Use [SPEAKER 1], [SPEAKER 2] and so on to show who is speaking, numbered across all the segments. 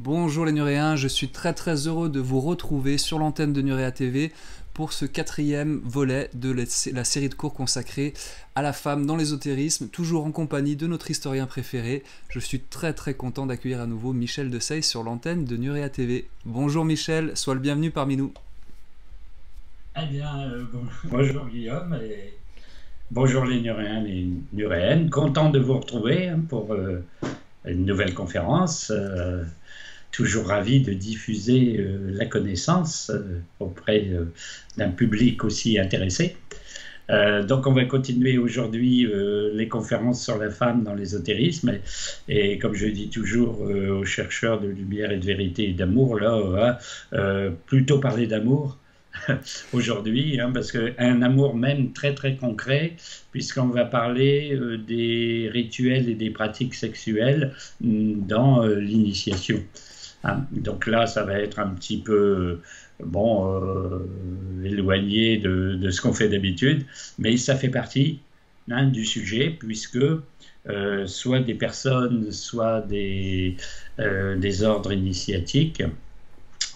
[SPEAKER 1] Bonjour les Nuréens, je suis très heureux de vous retrouver sur l'antenne de Nurea TV pour ce quatrième volet de la série de cours consacrée à la femme dans l'ésotérisme, toujours en compagnie de notre historien préféré. Je suis très content d'accueillir à nouveau Michel Desailles sur l'antenne de Nurea TV. Bonjour Michel, sois le bienvenu parmi nous.
[SPEAKER 2] Eh bien, bonjour Guillaume et bonjour les Nuréens, les Nuréennes. Content de vous retrouver pour une nouvelle conférence. Toujours ravi de diffuser la connaissance auprès d'un public aussi intéressé. Donc on va continuer aujourd'hui les conférences sur la femme dans l'ésotérisme et comme je dis toujours aux chercheurs de lumière et de vérité et d'amour, là on va plutôt parler d'amour aujourd'hui, parce qu'un amour même très concret, puisqu'on va parler des rituels et des pratiques sexuelles dans l'initiation. Donc là, ça va être un petit peu éloigné de ce qu'on fait d'habitude, mais ça fait partie du sujet, puisque soit des personnes, soit des ordres initiatiques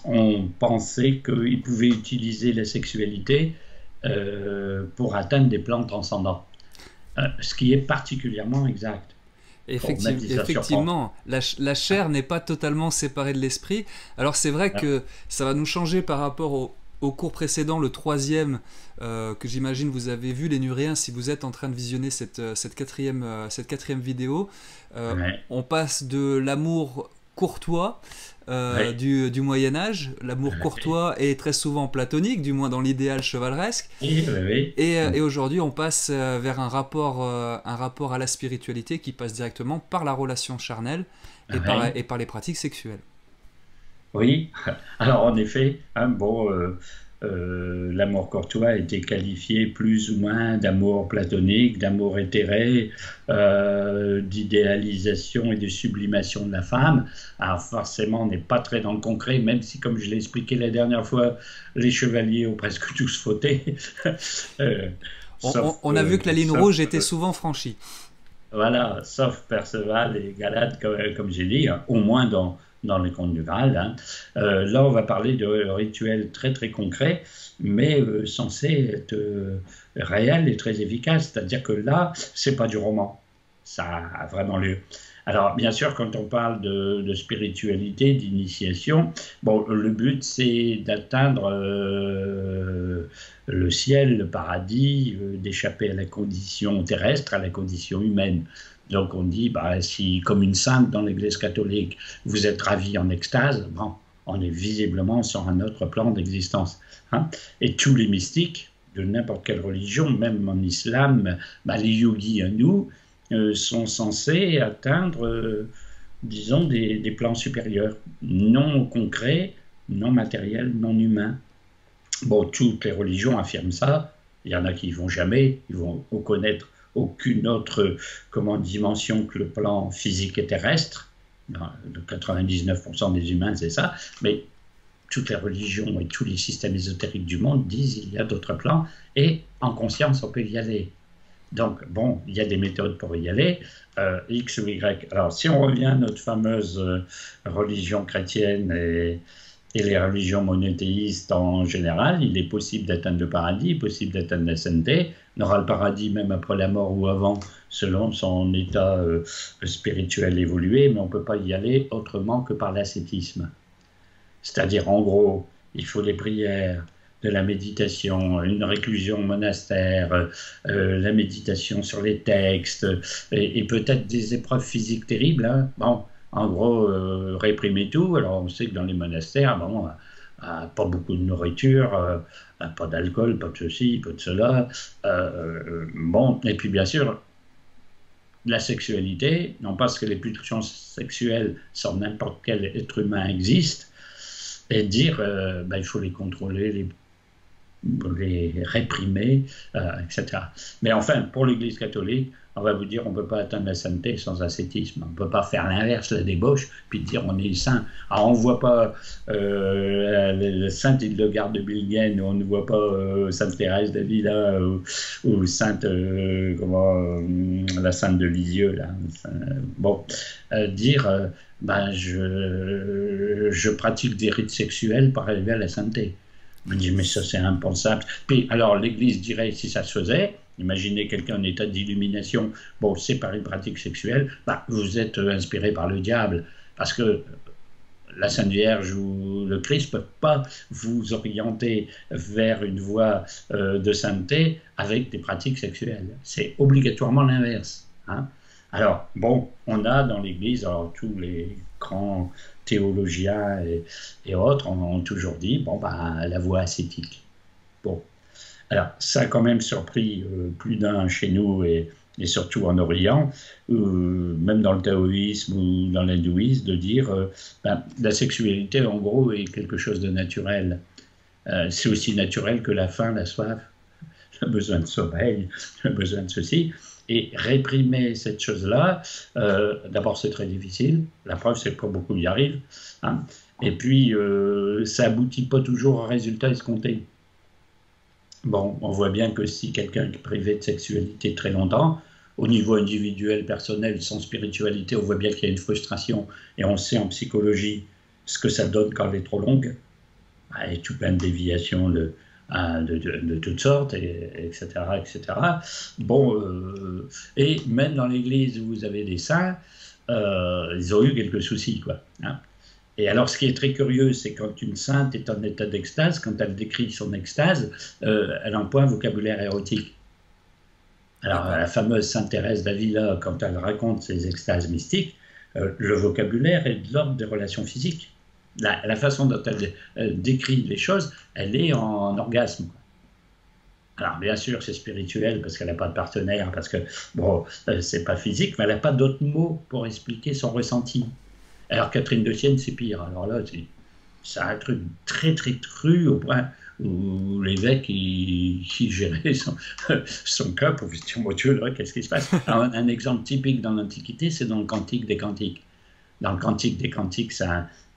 [SPEAKER 2] ont pensé qu'ils pouvaient utiliser la sexualité pour atteindre des plans transcendants, ce qui est particulièrement exact.
[SPEAKER 1] Effectivement, la chair n'est pas totalement séparée de l'esprit. Alors c'est vrai que ça va nous changer par rapport au cours précédent, le troisième, que j'imagine vous avez vu les Nuréens si vous êtes en train de visionner cette quatrième vidéo. On passe de l'amour courtois du Moyen-Âge. L'amour courtois est très souvent platonique, du moins dans l'idéal chevaleresque. Et aujourd'hui, on passe vers un rapport à la spiritualité qui passe directement par la relation charnelle et par les pratiques sexuelles.
[SPEAKER 2] Oui, alors en effet, l'amour courtois a été qualifié plus ou moins d'amour platonique, d'amour éthéré, d'idéalisation et de sublimation de la femme. Alors forcément, on n'est pas très dans le concret, même si, comme je l'ai expliqué la dernière fois, les chevaliers ont presque tous fauté.
[SPEAKER 1] On a vu que la ligne rouge était souvent franchie.
[SPEAKER 2] Voilà, sauf Perceval et Galate, comme j'ai dit, au moins dans les contes du Graal. Là, on va parler de rituels très concrets, mais censés être réels et très efficaces. C'est-à-dire que là, c'est pas du roman. Ça a vraiment lieu. Alors, bien sûr, quand on parle de spiritualité, d'initiation, le but, c'est d'atteindre le ciel, le paradis, d'échapper à la condition terrestre, à la condition humaine. Donc on dit, si comme une sainte dans l'Église catholique, vous êtes ravi en extase, on est visiblement sur un autre plan d'existence. Et tous les mystiques de n'importe quelle religion, même en islam, les yogis hindous, sont censés atteindre, disons, des plans supérieurs, non concrets, non matériels, non humains. Toutes les religions affirment ça. Il y en a qui ne vont jamais, ils vont reconnaître aucune autre dimension que le plan physique et terrestre. De 99% des humains, c'est ça. Mais toutes les religions et tous les systèmes ésotériques du monde disent qu'il y a d'autres plans et en conscience, on peut y aller. Donc, il y a des méthodes pour y aller, X ou Y. Alors, si on revient à notre fameuse religion chrétienne et les religions monothéistes en général, il est possible d'atteindre le paradis, possible d'atteindre la sainteté. On aura le paradis même après la mort ou avant, selon son état spirituel évolué, mais on ne peut pas y aller autrement que par l'ascétisme. C'est-à-dire, en gros, il faut des prières, de la méditation, une réclusion au monastère, la méditation sur les textes, et peut-être des épreuves physiques terribles. En gros, réprimer tout. Alors on sait que dans les monastères, pas beaucoup de nourriture, pas d'alcool, pas de ceci, pas de cela. Et puis bien sûr, la sexualité, non pas parce que les pulsions sexuelles sur n'importe quel être humain existent, et dire il faut les contrôler, les réprimer, etc. Mais enfin, pour l'Église catholique, on va vous dire on ne peut pas atteindre la sainteté sans ascétisme. On ne peut pas faire l'inverse, la débauche, puis dire on est saint. Alors on ne voit pas la sainte Hildegarde de Bingen, on ne voit pas sainte Thérèse d'Avila ou sainte, la sainte de Lisieux. Là. Dire ben je pratique des rites sexuels pour arriver à la sainteté. On me dit, mais ça c'est impensable. Puis alors l'Église dirait, si ça se faisait, imaginez quelqu'un en état d'illumination, bon, c'est par une pratique sexuelle, ben, vous êtes inspiré par le diable, parce que la Sainte Vierge ou le Christ ne peuvent pas vous orienter vers une voie de sainteté avec des pratiques sexuelles. C'est obligatoirement l'inverse. Hein. Alors, bon, on a dans l'Église, alors tous les grands théologiens et autres ont toujours dit, bon, bah, la voie ascétique. Bon, alors ça a quand même surpris plus d'un chez nous et surtout en Orient, même dans le taoïsme ou dans l'hindouisme, de dire ben, la sexualité en gros est quelque chose de naturel. C'est aussi naturel que la faim, la soif, le besoin de sommeil, le besoin de ceci. Et réprimer cette chose-là, d'abord c'est très difficile, la preuve c'est que pas beaucoup y arrivent, hein. Et puis ça aboutit pas toujours au résultat escompté. Bon, on voit bien que si quelqu'un est privé de sexualité très longtemps, au niveau individuel, personnel, sans spiritualité, on voit bien qu'il y a une frustration, et on sait en psychologie ce que ça donne quand elle est trop longue, et tout plein de déviations de toutes sortes, etc., etc. Bon, et même dans l'église où vous avez des saints, ils ont eu quelques soucis, quoi. Hein. Et alors, ce qui est très curieux, c'est quand une sainte est en état d'extase, quand elle décrit son extase, elle emploie un vocabulaire érotique. Alors, la fameuse Sainte Thérèse d'Avila, quand elle raconte ses extases mystiques, le vocabulaire est de l'ordre des relations physiques. La façon dont elle décrit les choses, elle est en orgasme. Alors, bien sûr, c'est spirituel parce qu'elle n'a pas de partenaire, parce que, bon, c'est pas physique, mais elle n'a pas d'autres mots pour expliquer son ressenti. Alors Catherine de Sienne, c'est pire. Alors là, c'est un truc très très cru au point où l'évêque il gérait son cas pour se dire, mon Dieu, là, qu'est-ce qui se passe? Alors, un exemple typique dans l'Antiquité, c'est dans le Cantique des Cantiques. Dans le Cantique des Cantiques, c'est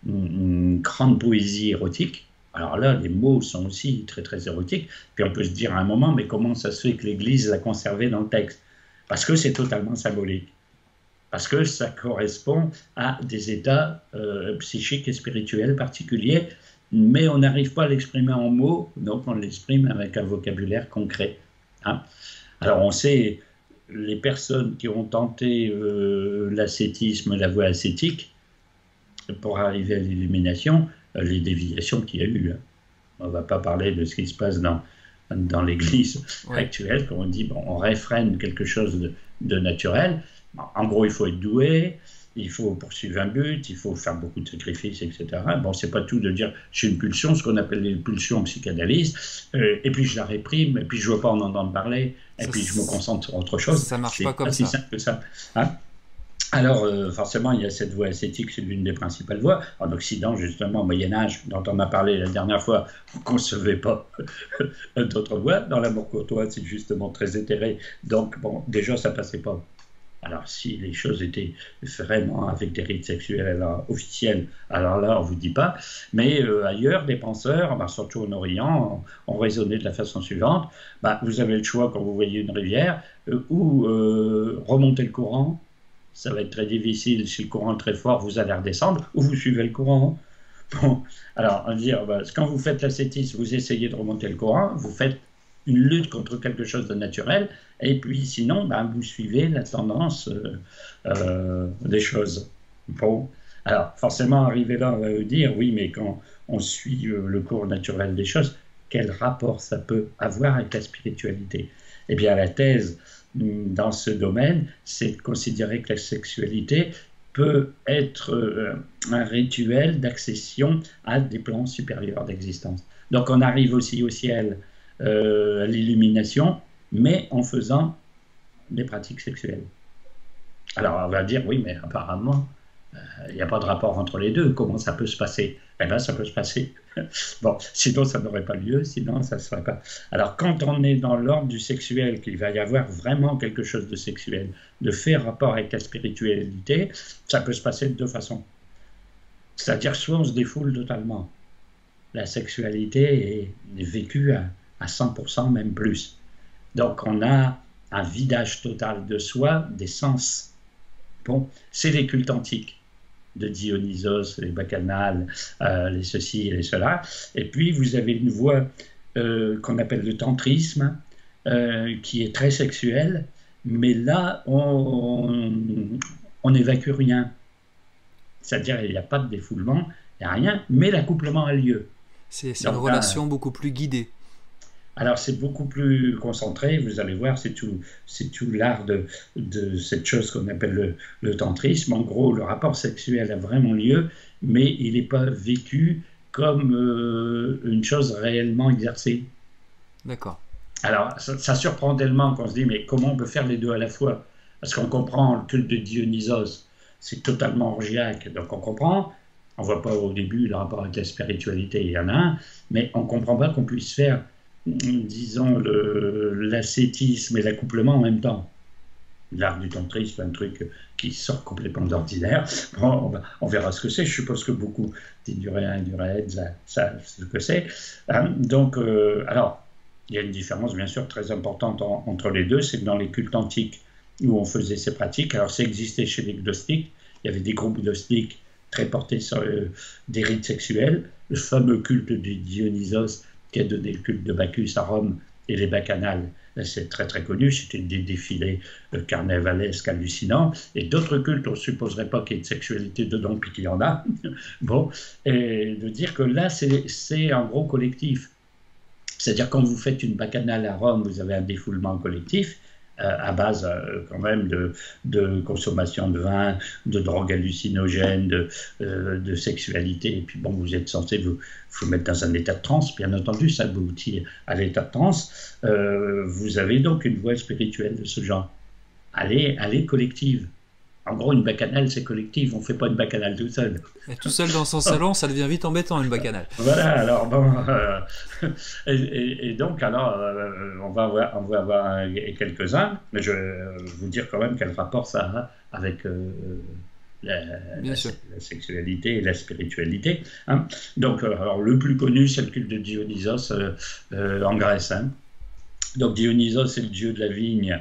[SPEAKER 2] une grande poésie érotique. Alors là, les mots sont aussi très très érotiques. Puis on peut se dire à un moment, mais comment ça se fait que l'Église l'a conservé dans le texte? Parce que c'est totalement symbolique. Parce que ça correspond à des états psychiques et spirituels particuliers, mais on n'arrive pas à l'exprimer en mots, donc on l'exprime avec un vocabulaire concret. Hein. Alors on sait, les personnes qui ont tenté l'ascétisme, la voie ascétique, pour arriver à l'illumination, les déviations qu'il y a eu. Hein. On ne va pas parler de ce qui se passe dans l'Église actuelle, quand on dit bon, on réfrène quelque chose de naturel. En gros, il faut être doué, il faut poursuivre un but, il faut faire beaucoup de sacrifices, etc. Bon, c'est pas tout de dire j'ai une pulsion, ce qu'on appelle les pulsions psychanalystes, et puis je la réprime, et puis je veux pas en entendre parler, et puis je me concentre sur autre chose.
[SPEAKER 1] Ça marche pas comme ça.
[SPEAKER 2] C'est pas si simple que ça. Hein. Alors, forcément, il y a cette voie ascétique, c'est l'une des principales voies. En Occident, justement, au Moyen-Âge, dont on a parlé la dernière fois, on ne concevait pas d'autres voies. Dans l'amour courtois, c'est justement très éthéré. Donc, bon, déjà, ça ne passait pas. Alors, si les choses étaient vraiment avec des rites sexuels officiels, alors là, on ne vous dit pas. Mais ailleurs, des penseurs, surtout en Orient, ont raisonné de la façon suivante. Vous avez le choix, quand vous voyez une rivière, ou remonter le courant. Ça va être très difficile. Si le courant est très fort, vous allez redescendre, ou vous suivez le courant. Bon, alors, on va dire, quand vous faites l'ascétisme, vous essayez de remonter le courant, vous faites une lutte contre quelque chose de naturel, et puis sinon, vous suivez la tendance des choses. Bon, alors, forcément, arrivé là, on va vous dire, oui, mais quand on suit le cours naturel des choses, quel rapport ça peut avoir avec la spiritualité? Eh bien, la thèse dans ce domaine, c'est de considérer que la sexualité peut être un rituel d'accession à des plans supérieurs d'existence. Donc on arrive aussi au ciel, à l'illumination, mais en faisant des pratiques sexuelles. Alors on va dire, oui, mais apparemment, il n'y a pas de rapport entre les deux. Comment ça peut se passer? Eh bien, ça peut se passer. Bon, sinon, ça n'aurait pas lieu, sinon, ça ne serait pas. Alors, quand on est dans l'ordre du sexuel, qu'il va y avoir vraiment quelque chose de sexuel, de faire rapport avec la spiritualité, ça peut se passer de deux façons. C'est-à-dire, soit on se défoule totalement. La sexualité est vécue à 100%, même plus. Donc, on a un vidage total de soi, des sens. Bon, c'est les cultes antiques. de Dionysos, les bacchanales, les ceci et les cela. Et puis vous avez une voie qu'on appelle le tantrisme, qui est très sexuelle, mais là on n'évacue rien. C'est-à-dire il n'y a pas de défoulement, il n'y a rien, mais l'accouplement a lieu.
[SPEAKER 1] C'est une relation beaucoup plus guidée.
[SPEAKER 2] Alors c'est beaucoup plus concentré, vous allez voir, c'est tout l'art de cette chose qu'on appelle le tantrisme. En gros, le rapport sexuel a vraiment lieu, mais il n'est pas vécu comme une chose réellement exercée.
[SPEAKER 1] D'accord.
[SPEAKER 2] Alors ça surprend tellement qu'on se dit, mais comment on peut faire les deux à la fois? Parce qu'on comprend le culte de Dionysos, c'est totalement orgiaque, donc on comprend. On ne voit pas au début le rapport avec la spiritualité, il y en a un, mais on ne comprend pas qu'on puisse faire, disons, l'ascétisme et l'accouplement en même temps. L'art du tantrisme, un truc qui sort complètement de l'ordinaire. Bon, on verra ce que c'est. Je suppose que beaucoup des Nuréens et Nuréennes savent ce que c'est. Donc, alors, il y a une différence, bien sûr, très importante entre les deux. C'est que dans les cultes antiques où on faisait ces pratiques, alors ça existait chez les gnostiques. Il y avait des groupes gnostiques très portés sur des rites sexuels. Le fameux culte de Dionysos qui a donné le culte de Bacchus à Rome et les bacchanales. C'est très très connu, c'était des défilés carnavalesques hallucinants. Et d'autres cultes, on ne supposerait pas qu'il y ait de sexualité dedans, puis qu'il y en a. Bon, et de dire que là, c'est un gros collectif. C'est-à-dire quand vous faites une bacchanale à Rome, vous avez un défoulement collectif, à base quand même de consommation de vin, de drogue hallucinogène, de sexualité. Et puis bon, vous êtes censé vous mettre dans un état de transe, bien entendu, ça aboutit à l'état de transe. Vous avez donc une voie spirituelle de ce genre. Elle est collective. En gros, une bacchanale, c'est collectif. On ne fait pas une bacchanale tout seul.
[SPEAKER 1] Et tout seul dans son salon, ça devient vite embêtant, une bacchanale.
[SPEAKER 2] Voilà, alors bon. Et donc, alors, on va avoir quelques-uns, mais je vais vous dire quand même quel rapport ça a avec la sexualité et la spiritualité. Hein. Donc, alors, le plus connu, c'est le culte de Dionysos en Grèce. Hein. Donc, Dionysos, c'est le dieu de la vigne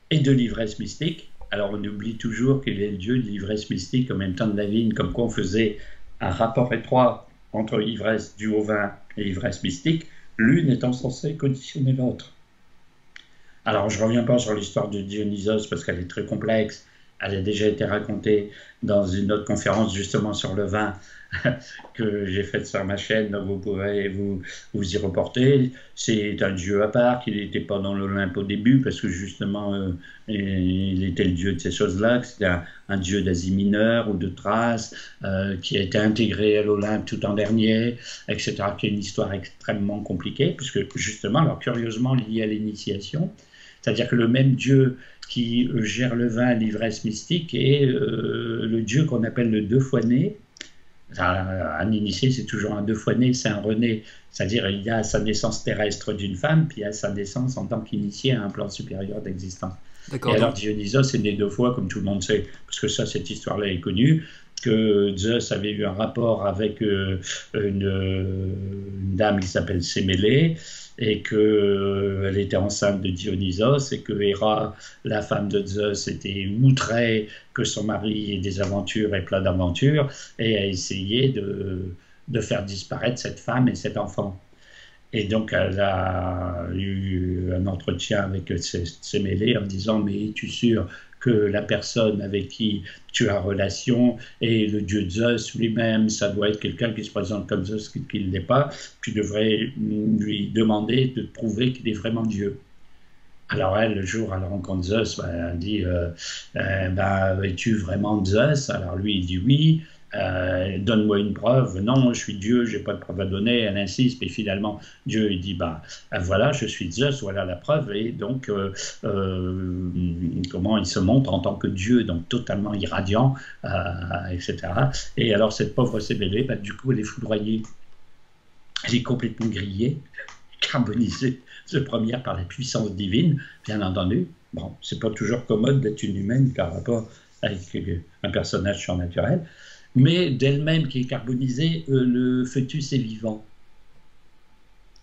[SPEAKER 2] et de l'ivresse mystique. Alors on oublie toujours qu'il est le dieu de l'ivresse mystique en même temps de la vigne, comme quoi on faisait un rapport étroit entre l'ivresse due au vin et l'ivresse mystique, l'une étant censée conditionner l'autre. Alors je ne reviens pas sur l'histoire de Dionysos parce qu'elle est très complexe, elle a déjà été racontée dans une autre conférence justement sur le vin que j'ai faite sur ma chaîne, donc vous pourrez vous y reporter. C'est un dieu à part, qui n'était pas dans l'Olympe au début, parce que justement, il était le dieu de ces choses-là, que c'était un dieu d'Asie mineure ou de Thrace, qui a été intégré à l'Olympe tout en dernier, etc., qui est une histoire extrêmement compliquée, puisque justement, alors curieusement liée à l'initiation, c'est-à-dire que le même dieu qui gère le vin, l'ivresse mystique, est le dieu qu'on appelle le deux fois né. Un initié, c'est toujours un deux fois né, c'est un rené, c'est-à-dire il y a sa naissance terrestre d'une femme, puis il y a sa naissance en tant qu'initié à un plan supérieur d'existence. Et alors Dionysos est né deux fois, comme tout le monde sait, parce que ça, cette histoire-là est connue, que Zeus avait eu un rapport avec une dame qui s'appelle Sémélé, et qu'elle était enceinte de Dionysos, et que Héra, la femme de Zeus, était outrée que son mari ait des aventures et plein d'aventures, et a essayé de faire disparaître cette femme et cet enfant. Et donc elle a eu un entretien avec Sémélé en disant « Mais es-tu sûr que la personne avec qui tu as relation est le dieu Zeus lui-même, ça doit être quelqu'un qui se présente comme Zeus qu'il n'est pas, tu devrais lui demander de prouver qu'il est vraiment Dieu. » Alors elle, le jour à la rencontre Zeus, elle dit es-tu vraiment Zeus? Alors lui, il dit oui. Donne-moi une preuve. Non, je suis Dieu, j'ai pas de preuve à donner. Elle insiste, et finalement Dieu il dit voilà, je suis Zeus, voilà la preuve. Et donc comment il se montre en tant que Dieu, donc totalement irradiant, etc. Et alors cette pauvre Sémélé, du coup elle est foudroyée, elle est complètement grillée, carbonisée de première par la puissance divine, bien entendu. Bon, c'est pas toujours commode d'être une humaine par rapport avec un personnage surnaturel. Mais d'elle-même qui est carbonisée, le fœtus est vivant.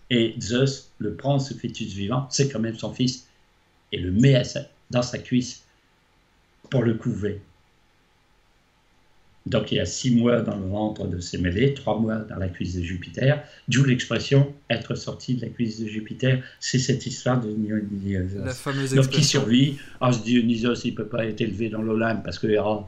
[SPEAKER 2] Et Zeus le prend, ce fœtus vivant, c'est quand même son fils, et le met dans sa cuisse pour le couver. Donc il y a 6 mois dans le ventre de Sémélé, 3 mois dans la cuisse de Jupiter, d'où l'expression être sorti de la cuisse de Jupiter. C'est cette histoire de Dionysos.
[SPEAKER 1] La fameuse
[SPEAKER 2] Donc qui
[SPEAKER 1] expression.
[SPEAKER 2] survit. Ah, ce Dionysos, il ne peut pas être élevé dans l'Olympe parce que Héra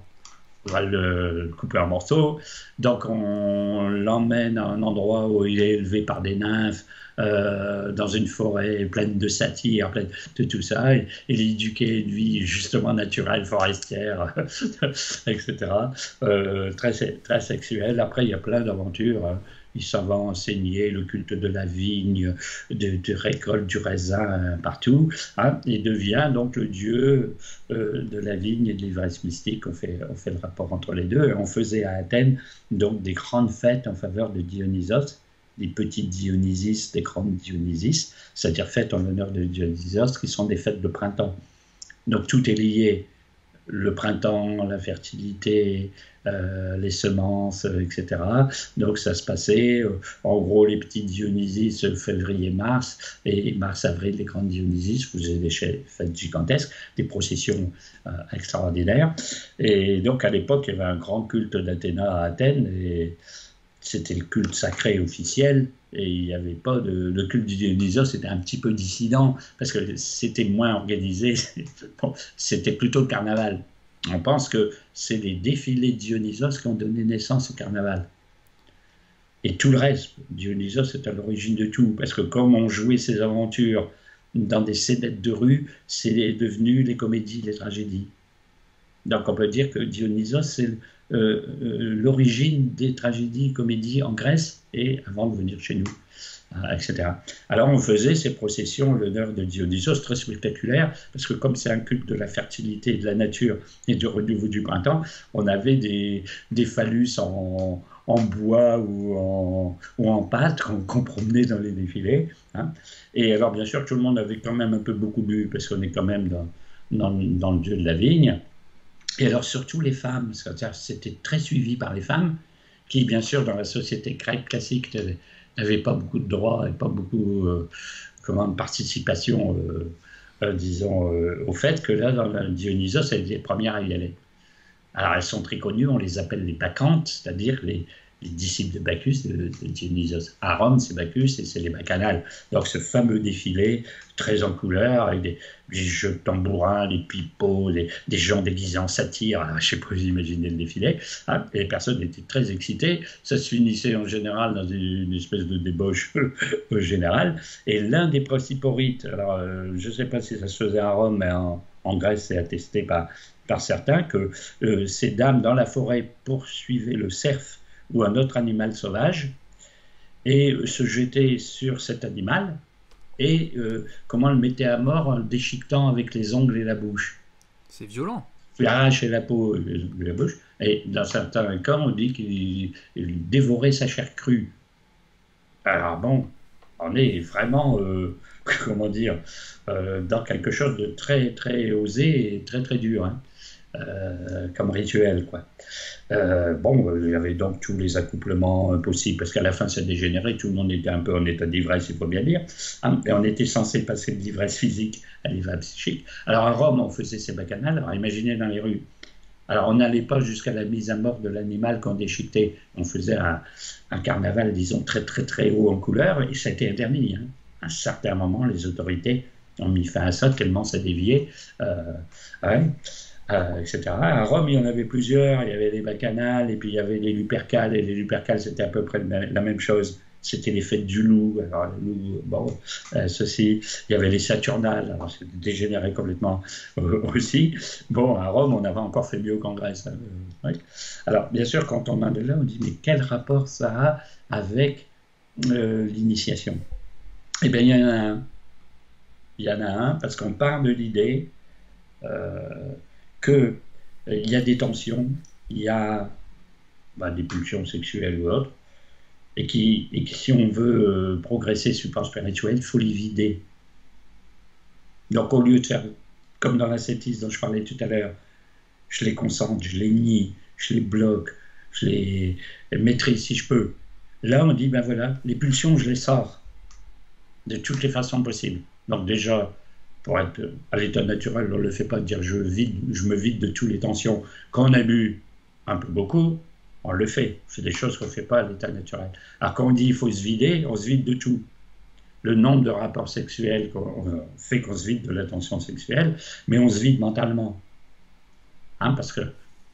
[SPEAKER 2] va le couper en morceaux. Donc on l'emmène à un endroit où il est élevé par des nymphes, dans une forêt pleine de satyres, pleine de tout ça. Et il est éduqué une vie justement naturelle, forestière, etc. Très sexuelle. Après, il y a plein d'aventures. Il s'en va enseigner le culte de la vigne, de récolte du raisin partout. Hein, et devient donc le dieu de la vigne et de l'ivresse mystique. On fait le rapport entre les deux. Et on faisait à Athènes donc des grandes fêtes en faveur de Dionysos, des petites Dionysis, des grandes Dionysis, c'est-à-dire fêtes en l'honneur de Dionysos, qui sont des fêtes de printemps. Donc tout est lié, le printemps, la fertilité, les semences, etc. Donc ça se passait, en gros, les petites Dionysis, février-mars, et mars-avril, les grandes Dionysis, vous avez des fêtes gigantesques, des processions extraordinaires. Et donc à l'époque, il y avait un grand culte d'Athéna à Athènes, et c'était le culte sacré officiel, et il n'y avait pas le culte du Dionysos, c'était un petit peu dissident, parce que c'était moins organisé, bon, c'était plutôt le carnaval. On pense que c'est les défilés de Dionysos qui ont donné naissance au carnaval. Et tout le reste, Dionysos est à l'origine de tout, parce que comme on jouait ses aventures dans des scénettes de rue, c'est devenu les comédies, les tragédies. Donc on peut dire que Dionysos, c'est l'origine des tragédies, comédies en Grèce, et avant de venir chez nous, etc. Alors on faisait ces processions en l'honneur de Dionysos, très spectaculaires, parce que comme c'est un culte de la fertilité, de la nature et du renouveau du printemps, on avait des phallus en bois ou en pâte qu'on promenait dans les défilés. Hein. Et alors bien sûr tout le monde avait quand même un peu beaucoup bu, parce qu'on est quand même dans le dieu de la vigne. Et alors surtout les femmes, c'était très suivi par les femmes, qui bien sûr dans la société grecque classique n'avaient pas beaucoup de droits et pas beaucoup de participation, disons, au fait que là, dans la Dionysos, elles étaient les premières à y aller. Alors elles sont très connues, on les appelle les Bacchantes, c'est-à-dire les disciples de Bacchus, de Dionysos. À Rome, c'est Bacchus et c'est les bacchanales. Donc ce fameux défilé, très en couleur, avec des jeux de tambourins, des pipeaux, des gens déguisés en satyres. Alors, je ne sais pas, vous imaginez le défilé. Hein, et les personnes étaient très excitées. Ça se finissait en général dans une espèce de débauche générale. Et l'un des principaux rites, alors je ne sais pas si ça se faisait à Rome, mais en Grèce, c'est attesté par certains, que ces dames dans la forêt poursuivaient le cerf ou un autre animal sauvage et se jetaient sur cet animal et comment le mettaient à mort en le déchiquetant avec les ongles et la bouche.
[SPEAKER 1] C'est violent.
[SPEAKER 2] Il arrachait la peau et la bouche, et dans certains cas, on dit qu'il dévorait sa chair crue. Alors bon, on est vraiment, comment dire, dans quelque chose de très, très osé et très, très dur, hein, comme rituel, quoi. Bon, il y avait donc tous les accouplements possibles, parce qu'à la fin, ça dégénérait, tout le monde était un peu en état d'ivresse, il faut bien dire, hein, et on était censé passer de l'ivresse physique à l'ivresse psychique. Alors à Rome, on faisait ces bacchanales, alors imaginez dans les rues. Alors on n'allait pas jusqu'à la mise à mort de l'animal qu'on déchiquetait, on faisait un carnaval, disons, très très très haut en couleur, et ça a été interdit. Hein. À un certain moment, les autorités ont mis fin à ça, tellement ça déviait. Ouais. Etc. À Rome, il y en avait plusieurs. Il y avait les bacchanales et puis il y avait les Lupercales. Et les Lupercales, c'était à peu près la même chose. C'était les fêtes du loup. Alors, le loup, bon, ceci. Il y avait les Saturnales. Alors, c'était dégénéré complètement aussi. Bon, à Rome, on avait encore fait mieux qu'en Grèce. Hein, oui. Alors, bien sûr, quand on en est là, on dit mais quel rapport ça a avec l'initiation? Eh bien, il y en a un. Il y en a un parce qu'on part de l'idée qu'il y a des tensions, il y a des pulsions sexuelles ou autres, et que si on veut progresser sur le plan spirituel, il faut les vider. Donc au lieu de faire comme dans l'ascétisme dont je parlais tout à l'heure, je les concentre, je les nie, je les bloque, je les maîtrise si je peux. Là on dit, ben voilà, les pulsions, je les sors de toutes les façons possibles. Donc déjà, pour être à l'état naturel, on ne le fait pas de dire je me vide de toutes les tensions. Quand on a bu, un peu beaucoup, on le fait. C'est des choses qu'on ne fait pas à l'état naturel. Alors quand on dit qu'il faut se vider, on se vide de tout. Le nombre de rapports sexuels fait qu'on se vide de l'attention sexuelle, mais on se vide mentalement. Hein, parce que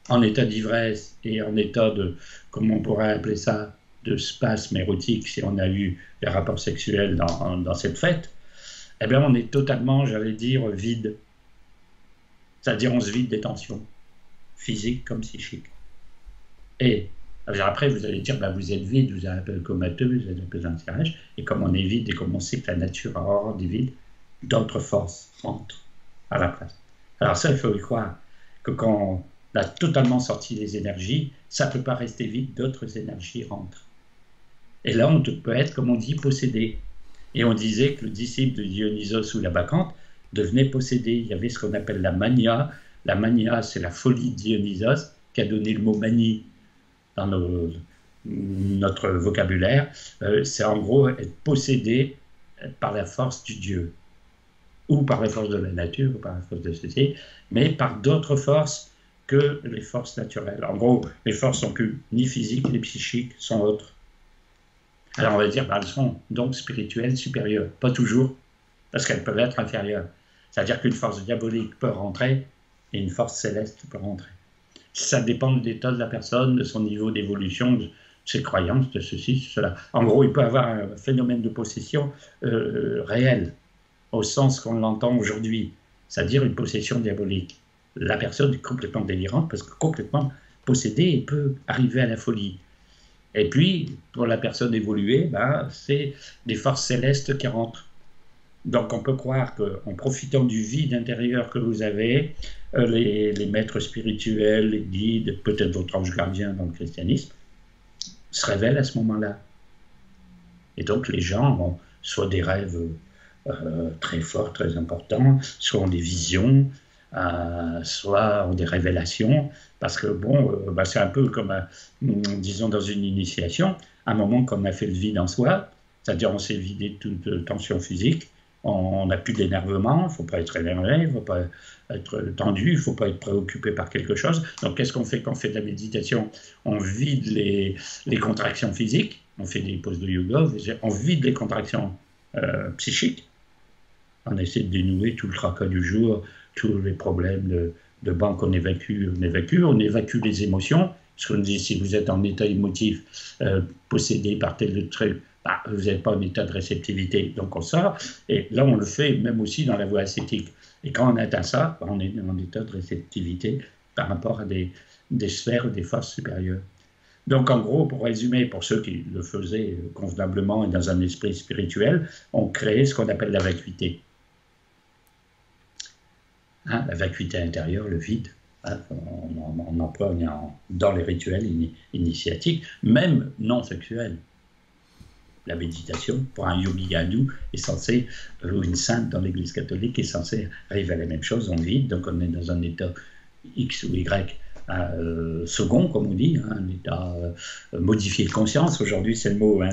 [SPEAKER 2] en état d'ivresse et en état de, comment on pourrait appeler ça, de spasme érotique, si on a eu des rapports sexuels dans cette fête, eh bien on est totalement, j'allais dire, vide. C'est-à-dire on se vide des tensions, physiques comme psychiques. Et après, vous allez dire, bah, vous êtes vide, vous êtes un peu comateux, vous êtes un peu dans le tirage, et comme on est vide et comme on sait que la nature a horreur du vide, d'autres forces entrent à la place. Alors ça, il faut y croire, que quand on a totalement sorti les énergies, ça ne peut pas rester vide, d'autres énergies rentrent. Et là, on peut être, comme on dit, possédé. Et on disait que le disciple de Dionysos ou la Bacchante devenait possédé. Il y avait ce qu'on appelle la mania. La mania, c'est la folie de Dionysos, qui a donné le mot manie dans notre vocabulaire. C'est en gros être possédé par la force du Dieu, ou par la force de la nature, ou par la force de ceci, mais par d'autres forces que les forces naturelles. En gros, les forces sont plus ni physiques ni psychiques, sont autres. Alors on va dire, bah, elles sont donc spirituelles supérieures. Pas toujours, parce qu'elles peuvent être inférieures. C'est-à-dire qu'une force diabolique peut rentrer et une force céleste peut rentrer. Ça dépend de l'état de la personne, de son niveau d'évolution, de ses croyances, de ceci, de cela. En gros, il peut y avoir un phénomène de possession réel, au sens qu'on l'entend aujourd'hui, c'est-à-dire une possession diabolique. La personne est complètement délirante parce que complètement possédée et peut arriver à la folie. Et puis, pour la personne évoluée, ben, c'est des forces célestes qui rentrent. Donc on peut croire qu'en profitant du vide intérieur que vous avez, les maîtres spirituels, les guides, peut-être votre ange gardien dans le christianisme, se révèlent à ce moment-là. Et donc les gens ont soit des rêves très forts, très importants, soit ont des visions, soit ont des révélations, parce que bon, bah, c'est un peu comme, disons, dans une initiation, à un moment qu'on a fait le vide en soi, c'est-à-dire on s'est vidé de toute tension physique, on n'a plus d'énervement, il ne faut pas être énervé, il ne faut pas être tendu, il ne faut pas être préoccupé par quelque chose. Donc qu'est-ce qu'on fait quand on fait de la méditation? On vide les contractions physiques, on fait des poses de yoga, on vide les contractions psychiques, on essaie de dénouer tout le tracas du jour, tous les problèmes de banque on évacue les émotions, parce qu'on dit si vous êtes en état émotif, possédé par tel truc, bah, vous n'êtes pas en état de réceptivité, donc on sort, et là on le fait même aussi dans la voie ascétique. Et quand on atteint ça, on est en état de réceptivité par rapport à des sphères, des forces supérieures. Donc en gros, pour résumer, pour ceux qui le faisaient convenablement et dans un esprit spirituel, on crée ce qu'on appelle la vacuité. Hein, la vacuité intérieure, le vide, hein, on emploie dans les rituels initiatiques, même non sexuels. La méditation, pour un yogi hindou, est censé, ou une sainte dans l'Église catholique, est censée arriver à la même chose en vide, donc on est dans un état X ou Y second, comme on dit, hein, un état modifié de conscience. Aujourd'hui, c'est le mot, hein,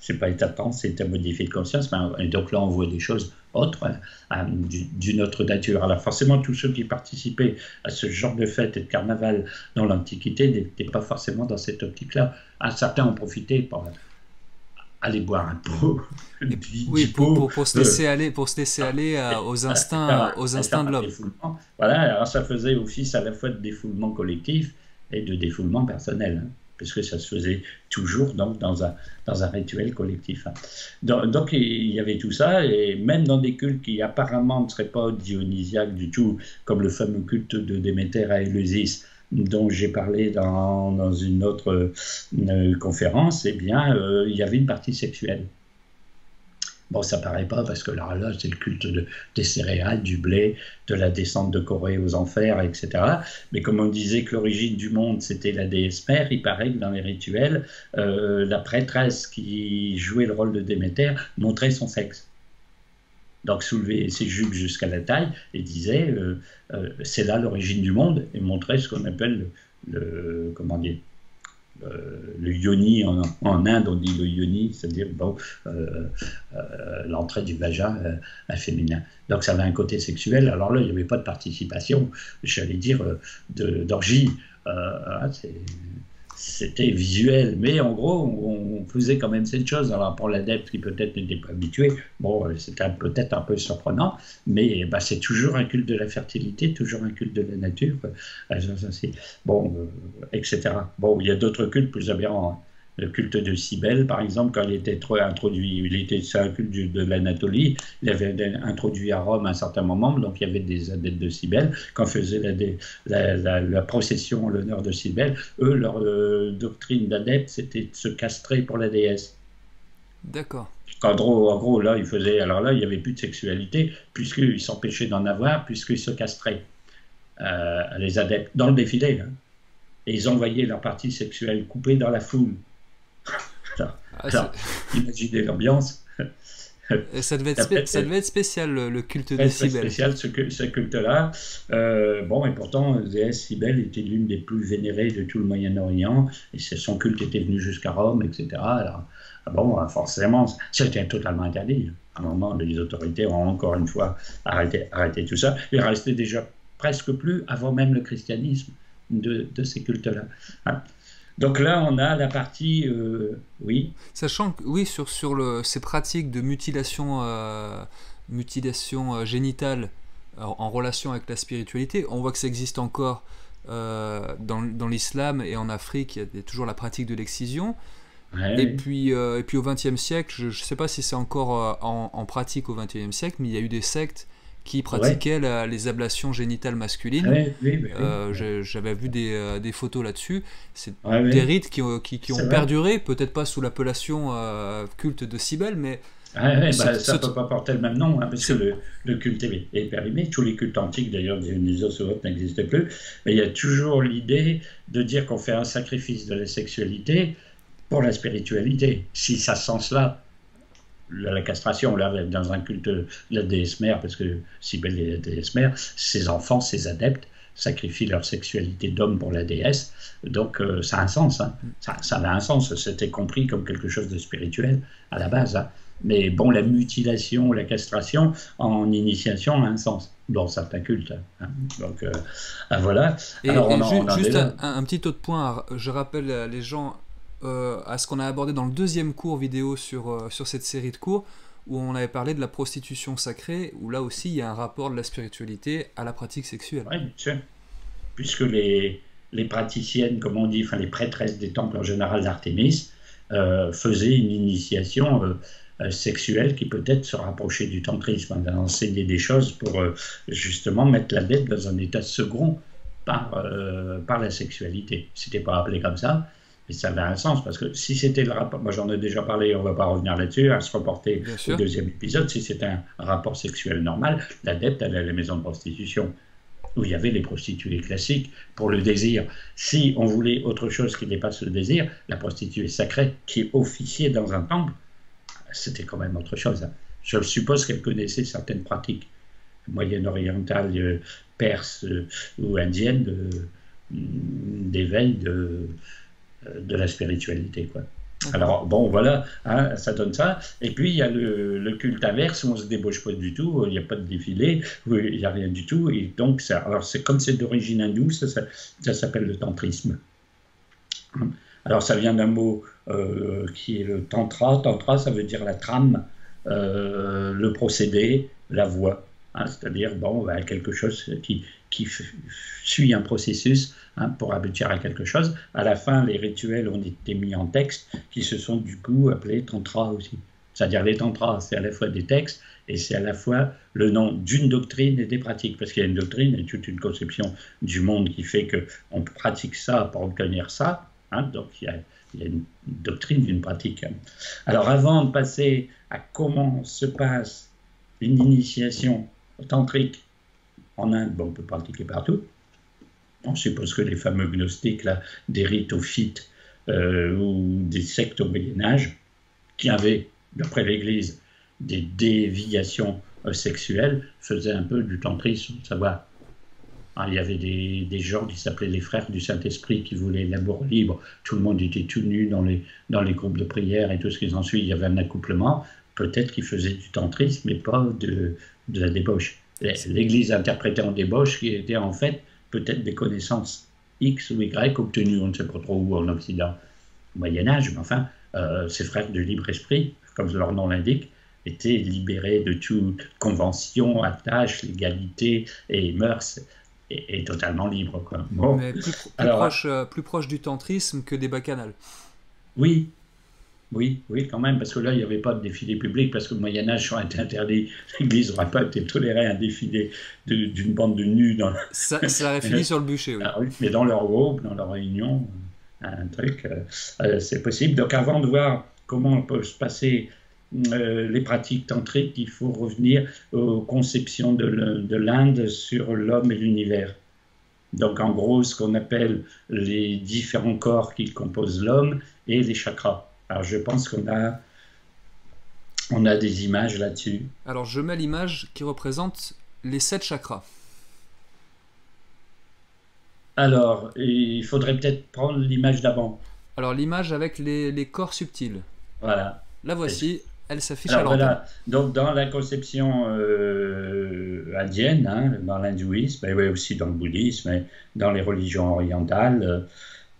[SPEAKER 2] c'est pas état de trance, c'est état modifié de conscience. Et donc là, on voit des choses autres, hein, d'une autre nature. Alors forcément, tous ceux qui participaient à ce genre de fête et de carnaval dans l'Antiquité n'étaient pas forcément dans cette optique-là. Certains ont profité pour aller boire un pot.
[SPEAKER 1] Oui, pour se laisser aller, aux instincts de l'homme.
[SPEAKER 2] Voilà, alors ça faisait office à la fois de défoulement collectif et de défoulement personnel, hein, puisque ça se faisait toujours donc, dans un rituel collectif. Hein. Donc il y avait tout ça, et même dans des cultes qui apparemment ne seraient pas dionysiaques du tout, comme le fameux culte de Déméter à Éleusis, dont j'ai parlé dans une autre conférence, eh bien, il y avait une partie sexuelle. Bon, ça paraît pas, parce que là c'est le culte des céréales, du blé, de la descente de Corée aux enfers, etc. Mais comme on disait que l'origine du monde, c'était la déesse mère, il paraît que dans les rituels, la prêtresse qui jouait le rôle de Déméter montrait son sexe. Donc soulevait ses jupes jusqu'à la taille et disait c'est là l'origine du monde, et montrait ce qu'on appelle le yoni en Inde, on dit le yoni, c'est-à-dire bon, l'entrée du vagin féminin. Donc ça avait un côté sexuel. Alors là, il n'y avait pas de participation, j'allais dire, d'orgie. C'était visuel, mais en gros, on faisait quand même cette chose. Alors pour l'adepte qui peut-être n'était pas habitué, bon, c'était peut-être un peu surprenant, mais bah, c'est toujours un culte de la fertilité, toujours un culte de la nature, bon, etc. Bon, il y a d'autres cultes plus aberrants. Hein. Le culte de Cybèle, par exemple, quand il était introduit, c'est un culte de l'Anatolie, il avait introduit à Rome à un certain moment, donc il y avait des adeptes de Cybèle. Quand faisait la procession en l'honneur de Cybèle, eux, leur doctrine d'adepte, c'était de se castrer pour la déesse.
[SPEAKER 1] D'accord.
[SPEAKER 2] En gros, là, alors là, il n'y avait plus de sexualité, puisqu'ils s'empêchaient d'en avoir, puisqu'ils se castraient, les adeptes, dans le défilé. Hein. Et ils envoyaient leur partie sexuelle coupée dans la foule. Alors, imaginez l'ambiance.
[SPEAKER 1] Ça devait être spécial, le culte de Cybèle.
[SPEAKER 2] Spécial ce culte-là. Bon, et pourtant, déesse Cybèle était l'une des plus vénérées de tout le Moyen-Orient, et son culte était venu jusqu'à Rome, etc. Alors, bon, forcément, c'était totalement interdit. À un moment, les autorités ont encore une fois arrêté tout ça. Il restait déjà presque plus, avant même le christianisme, de ces cultes-là. Hein. Donc là, on a la partie, oui.
[SPEAKER 1] Sachant que, oui, sur ces pratiques de mutilation génitale en relation avec la spiritualité, on voit que ça existe encore dans l'islam et en Afrique, il y a toujours la pratique de l'excision. Ouais. Et puis au XXe siècle, je ne sais pas si c'est encore en pratique au XXe siècle, mais il y a eu des sectes qui pratiquaient les ablations génitales masculines. Oui. J'avais vu des photos là-dessus. C'est des rites qui ont perduré, peut-être pas sous l'appellation culte de Cybèle, mais...
[SPEAKER 2] ça ne peut pas porter le même nom, hein, parce que le culte est périmé. Tous les cultes antiques, d'ailleurs, Dionysos ou autres, n'existaient plus. Mais il y a toujours l'idée de dire qu'on fait un sacrifice de la sexualité pour la spiritualité. Si ça se sens-là, la castration, là, dans un culte de la déesse mère, parce que Cybèle est la déesse mère, ses enfants, ses adeptes, sacrifient leur sexualité d'homme pour la déesse, donc ça a un sens. Hein. Ça a un sens, c'était compris comme quelque chose de spirituel à la base. Hein. Mais bon, la mutilation, la castration en initiation a un sens dans certains cultes. Hein. Donc voilà.
[SPEAKER 1] Alors, juste un petit autre point, je rappelle les gens à ce qu'on a abordé dans le deuxième cours vidéo sur cette série de cours, où on avait parlé de la prostitution sacrée, où là aussi il y a un rapport de la spiritualité à la pratique sexuelle.
[SPEAKER 2] Oui, bien sûr. Puisque les praticiennes, comme on dit, enfin les prêtresses des temples en général d'Artémis, faisaient une initiation sexuelle qui peut-être se rapprochait du tantrisme, d'enseigner des choses pour justement mettre l'adepte dans un état second par la sexualité. C'était pas appelé comme ça. Mais ça avait un sens, parce que si c'était le rapport, moi j'en ai déjà parlé, on ne va pas revenir là-dessus, à se reporter au deuxième épisode, si c'était un rapport sexuel normal, l'adepte allait à la maison de prostitution, où il y avait les prostituées classiques pour le désir. Si on voulait autre chose qui dépasse le désir, la prostituée sacrée, qui officiait dans un temple, c'était quand même autre chose. Je suppose qu'elle connaissait certaines pratiques moyen-orientales, perses ou indiennes d'éveil de la spiritualité, quoi. Alors, bon, voilà, hein, ça donne ça. Et puis, il y a le culte inverse où on ne se débauche pas du tout, il n'y a pas de défilé, il n'y a rien du tout. Et donc, alors, comme c'est d'origine hindoue, ça s'appelle le tantrisme. Alors, ça vient d'un mot qui est le tantra. Tantra, ça veut dire la trame, le procédé, la voie. Hein, c'est-à-dire, bon, quelque chose qui suit un processus, hein, pour aboutir à quelque chose. À la fin, les rituels ont été mis en texte, qui se sont du coup appelés tantra aussi. C'est-à-dire les tantras, c'est à la fois des textes et c'est à la fois le nom d'une doctrine et des pratiques, parce qu'il y a une doctrine et toute une conception du monde qui fait qu'on pratique ça pour obtenir ça. Hein, donc il y a une doctrine d'une pratique. Alors avant de passer à comment se passe une initiation tantrique en Inde, bon, on peut pratiquer partout. On suppose que les fameux gnostiques, là, des rites ophites ou des sectes au Moyen-Âge, qui avaient, d'après l'Église, des déviations sexuelles, faisaient un peu du tantrisme, savoir. Ah, il y avait des gens qui s'appelaient les frères du Saint-Esprit qui voulaient l'amour libre. Tout le monde était tout nu dans les groupes de prière et tout ce qui s'ensuit. Il y avait un accouplement. Peut-être qu'ils faisaient du tantrisme, mais pas de la débauche. L'Église interprétait en débauche qui était en fait peut-être des connaissances X ou Y obtenues, on ne sait pas trop où en Occident, au Moyen-Âge, mais enfin, ces frères de libre esprit, comme leur nom l'indique, étaient libérés de toute convention, attache, légalité et mœurs, et totalement libres, quoi. Bon,
[SPEAKER 1] Mais
[SPEAKER 2] alors,
[SPEAKER 1] plus proche du tantrisme que des bacchanales.
[SPEAKER 2] oui, oui, oui, quand même, parce que là, il n'y avait pas de défilé public, parce que le Moyen-Âge a été interdit. L'Église n'aurait pas été tolérée un défilé d'une bande de nus dans,
[SPEAKER 1] Ça aurait fini sur le bûcher, oui.
[SPEAKER 2] la rue, mais dans leur groupe, dans leur réunion, un truc, c'est possible. Donc, avant de voir comment peuvent se passer les pratiques tantriques, il faut revenir aux conceptions de l'Inde sur l'homme et l'univers. Donc, en gros, ce qu'on appelle les différents corps qui composent l'homme et les chakras. Alors, je pense on a des images là-dessus.
[SPEAKER 1] Alors je mets l'image qui représente les 7 chakras.
[SPEAKER 2] Alors, il faudrait peut-être prendre l'image d'avant.
[SPEAKER 1] Alors l'image avec les corps subtils.
[SPEAKER 2] Voilà.
[SPEAKER 1] La voici, elle s'affiche à
[SPEAKER 2] Alors
[SPEAKER 1] l'antenne.
[SPEAKER 2] voilà, donc dans la conception indienne, hein, dans l'hindouisme, et oui, aussi dans le bouddhisme, et dans les religions orientales,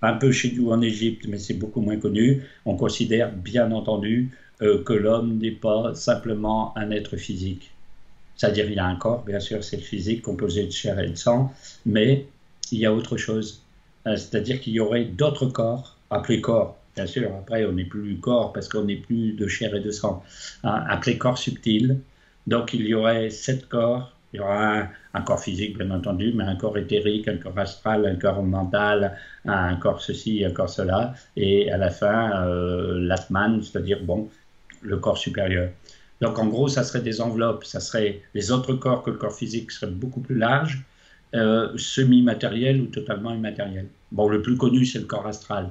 [SPEAKER 2] un peu chez nous en Égypte, mais c'est beaucoup moins connu, on considère bien entendu que l'homme n'est pas simplement un être physique. C'est-à-dire il a un corps, bien sûr, c'est le physique composé de chair et de sang, mais il y a autre chose. C'est-à-dire qu'il y aurait d'autres corps, appelés corps. Bien sûr, après, on n'est plus corps parce qu'on n'est plus de chair et de sang. Appelés corps subtils. Donc, il y aurait 7 corps. Il y aura un corps physique, bien entendu, mais un corps éthérique, un corps astral, un corps mental, un corps ceci, un corps cela. Et à la fin, l'Atman, c'est-à-dire, bon, le corps supérieur. Donc, en gros, ça serait des enveloppes. Ça serait les autres corps que le corps physique seraient beaucoup plus larges, semi-matériel ou totalement immatériel. Bon, le plus connu, c'est le corps astral.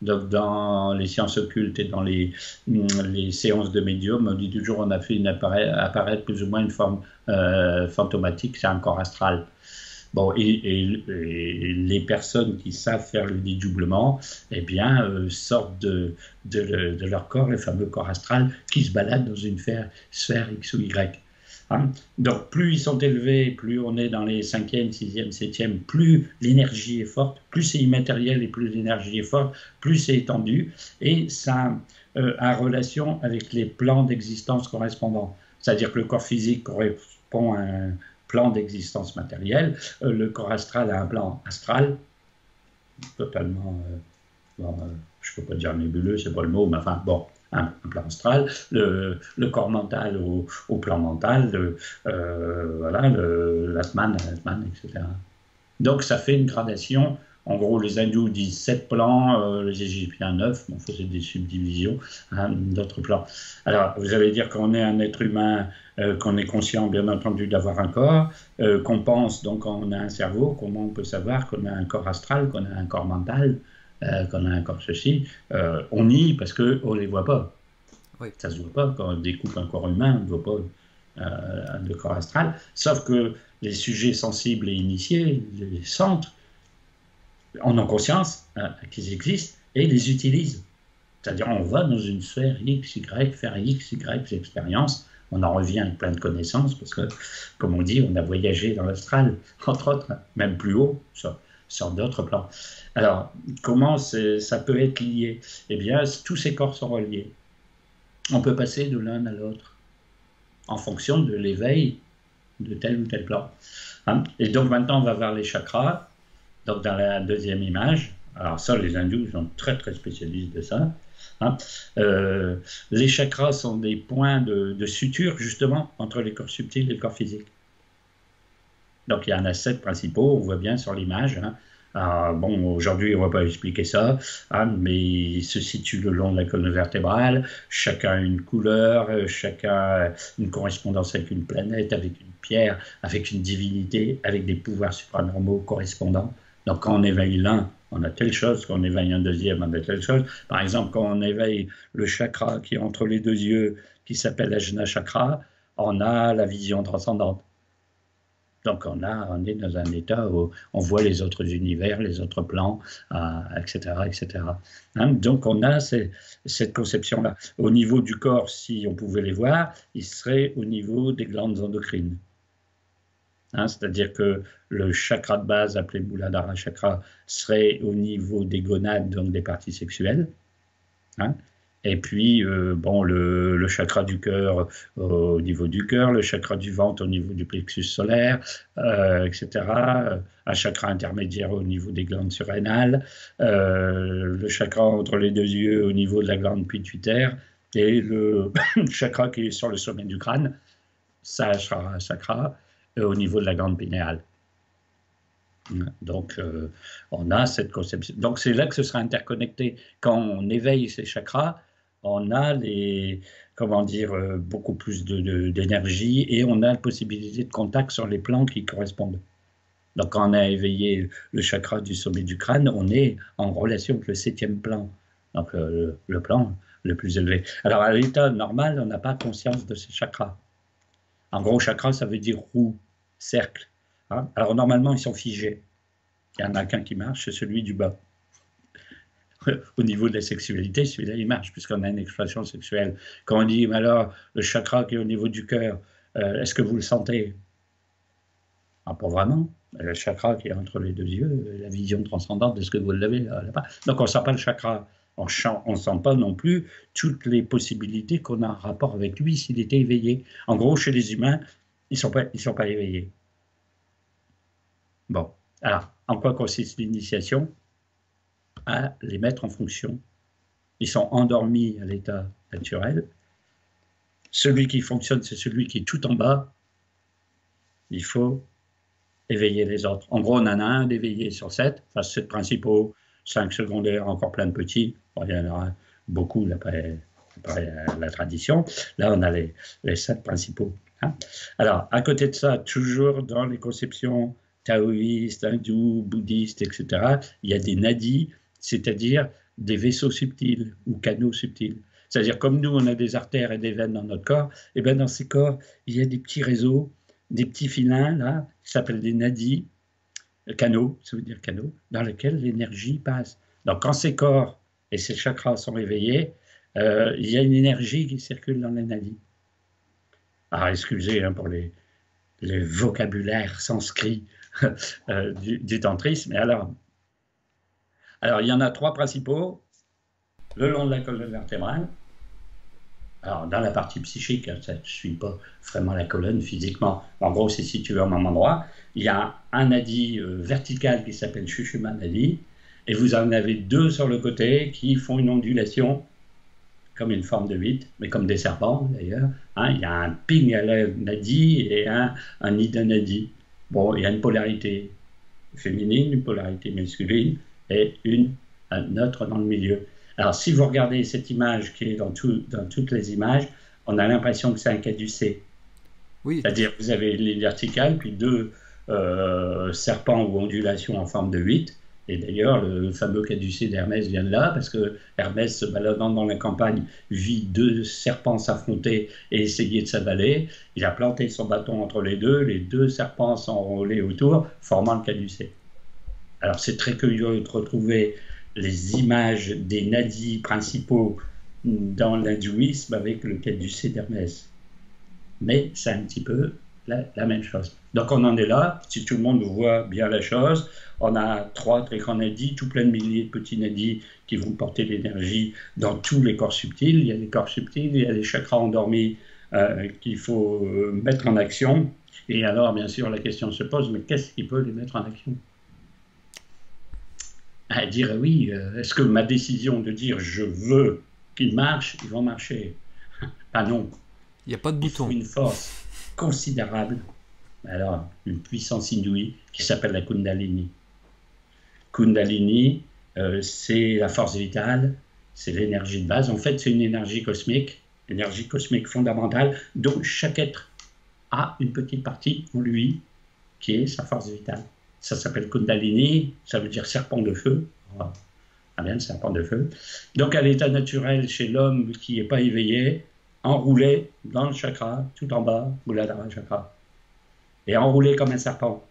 [SPEAKER 2] Donc, dans les sciences occultes et dans les séances de médium, on dit toujours on a fait apparaître plus ou moins une forme fantomatique, c'est un corps astral. Bon, et les personnes qui savent faire le dédoublement, eh bien, sortent de leur corps, le fameux corps astral, qui se balade dans une sphère X ou Y. Hein. Donc, plus ils sont élevés, plus on est dans les 5e, 6e, 7e, plus l'énergie est forte, plus c'est immatériel et plus l'énergie est forte, plus c'est étendu, et ça a relation avec les plans d'existence correspondants. C'est-à-dire que le corps physique correspond à un plan d'existence matérielle, le corps astral a un plan astral, totalement, bon, je ne peux pas dire nébuleux, c'est pas le mot, mais enfin, bon, un plan astral, le corps mental au plan mental, voilà, l'Atman, etc. Donc ça fait une gradation. En gros, les hindous disent 7 plans, les Égyptiens 9, on faisait des subdivisions, hein, d'autres plans. Alors, vous allez dire qu'on est un être humain, qu'on est conscient, bien entendu, d'avoir un corps, qu'on pense, donc qu'on a un cerveau, comment on peut savoir qu'on a un corps astral, qu'on a un corps mental, qu'on a un corps ceci, on nie parce qu'on ne les voit pas. Oui. Ça ne se voit pas. Quand on découpe un corps humain, on ne voit pas le corps astral. Sauf que les sujets sensibles et initiés les sentent, en ont conscience qu'ils existent et les utilisent. C'est-à-dire on va dans une sphère X, Y, faire X, Y expériences, on en revient avec plein de connaissances parce que, comme on dit, on a voyagé dans l'astral, entre autres, même plus haut, sur d'autres plans. Alors, comment ça peut être lié? Eh bien, tous ces corps sont reliés. On peut passer de l'un à l'autre en fonction de l'éveil de tel ou tel plan. Hein? Et donc maintenant, on va voir les chakras. Donc dans la deuxième image, alors ça, les hindous sont très très spécialistes de ça. Hein? Les chakras sont des points de suture justement entre les corps subtils et le corps physique. Donc il y en a 7 principaux, on voit bien sur l'image. Hein? Bon, aujourd'hui, on ne va pas expliquer ça, hein, mais ils se situent le long de la colonne vertébrale, chacun a une couleur, chacun a une correspondance avec une planète, avec une pierre, avec une divinité, avec des pouvoirs supranormaux correspondants. Donc quand on éveille l'un, on a telle chose, quand on éveille un deuxième, on a telle chose. Par exemple, quand on éveille le chakra qui est entre les 2 yeux, qui s'appelle Ajna Chakra, on a la vision transcendante. Donc on est dans un état où on voit les autres univers, les autres plans, etc., etc. Hein, donc on a cette conception-là. Au niveau du corps, si on pouvait les voir, ils seraient au niveau des glandes endocrines. Hein, c'est-à-dire que le chakra de base, appelé Muladhara chakra, serait au niveau des gonades, donc des parties sexuelles. Hein. Et puis, le chakra du cœur au niveau du cœur, le chakra du ventre au niveau du plexus solaire, etc. Un chakra intermédiaire au niveau des glandes surrénales, le chakra entre les deux yeux au niveau de la glande pituitaire, et le chakra qui est sur le sommet du crâne, Sahasrara chakra, au niveau de la glande pinéale. Donc, on a cette conception. Donc, c'est là que ce sera interconnecté. Quand on éveille ces chakras, on a beaucoup plus d'énergie et on a la possibilité de contact sur les plans qui correspondent. Donc, quand on a éveillé le chakra du sommet du crâne, on est en relation avec le 7e plan, donc le plan le plus élevé. Alors, à l'état normal, on n'a pas conscience de ces chakras. En gros, chakra, ça veut dire roue, cercle. Hein. Alors, normalement, ils sont figés. Il y en a qu'un qui marche, c'est celui du bas. Au niveau de la sexualité, celui-là, il marche, puisqu'on a une expression sexuelle. Quand on dit, mais alors, le chakra qui est au niveau du cœur, est-ce que vous le sentez? Ah, pas vraiment. Le chakra qui est entre les deux yeux, la vision transcendante, est-ce que vous l'avez là-bas? Donc, on ne sent pas le chakra. On ne sent pas non plus toutes les possibilités qu'on a en rapport avec lui s'il était éveillé. En gros, chez les humains, ils sont pas éveillés. Bon, alors, en quoi consiste l'initiation? À les mettre en fonction. Ils sont endormis à l'état naturel. Celui qui fonctionne, c'est celui qui est tout en bas. Il faut éveiller les autres. En gros, on en a un d'éveillé sur 7, enfin 7 principaux, 5 secondaires, encore plein de petits. Bon, il y en aura beaucoup d'après la tradition. Là, on a les 7 principaux. Hein. Alors, à côté de ça, toujours dans les conceptions taoïstes, hindoues, bouddhistes, etc., il y a des nadis, c'est-à-dire des vaisseaux subtils ou canaux subtils. C'est-à-dire, comme nous, on a des artères et des veines dans notre corps, et bien dans ces corps, il y a des petits réseaux, des petits filins, là, qui s'appellent des nadis, canaux, ça veut dire canaux, dans lesquels l'énergie passe. Donc, quand ces corps et ces chakras sont éveillés, il y a une énergie qui circule dans les nadis. Alors, excusez pour les vocabulaires sanscrits du tantrisme, mais alors, il y en a 3 principaux, le long de la colonne vertébrale. Alors, dans la partie psychique, ça ne suit pas vraiment la colonne physiquement. En gros, c'est situé au même endroit. Il y a un nadi vertical qui s'appelle Shushuma Nadi, et vous en avez 2 sur le côté qui font une ondulation, comme une forme de 8, mais comme des serpents d'ailleurs. Hein, il y a un Pingala Nadi et un Ida Nadi. Bon, il y a une polarité féminine, une polarité masculine, et un autre dans le milieu. Alors, si vous regardez cette image qui est dans toutes les images, on a l'impression que c'est un caducée. Oui. C'est-à-dire que vous avez les verticales, puis 2 serpents ou ondulations en forme de 8. Et d'ailleurs, le fameux caducée d'Hermès vient de là, parce que Hermès, se baladant dans la campagne, vit 2 serpents s'affronter et essayer de s'avaler. Il a planté son bâton entre les 2 serpents s'enrôlés autour, formant le caducée. Alors, c'est très curieux de retrouver les images des nadis principaux dans l'hindouisme avec le caducée d'Hermès. Mais c'est un petit peu la même chose. Donc on en est là, si tout le monde voit bien la chose, on a 3 très grands nadis, tout plein de milliers de petits nadis qui vont porter l'énergie dans tous les corps subtils. Il y a les corps subtils, il y a les chakras endormis qu'il faut mettre en action. Et alors, bien sûr, la question se pose, mais qu'est-ce qui peut les mettre en action? À dire oui, est-ce que ma décision de dire je veux qu'ils marchent, ils vont marcher? Ah non.
[SPEAKER 1] Il n'y a pas de bouton.
[SPEAKER 2] Il faut une force considérable, alors une puissance inouïe qui s'appelle la Kundalini. Kundalini, c'est la force vitale, c'est l'énergie de base. En fait, c'est une énergie cosmique fondamentale dont chaque être a une petite partie en lui qui est sa force vitale. Ça s'appelle Kundalini, ça veut dire serpent de feu. Ah bien, serpent de feu. Donc, à l'état naturel, chez l'homme qui n'est pas éveillé, enroulé dans le chakra, tout en bas, Muladhara chakra. et enroulé comme un serpent,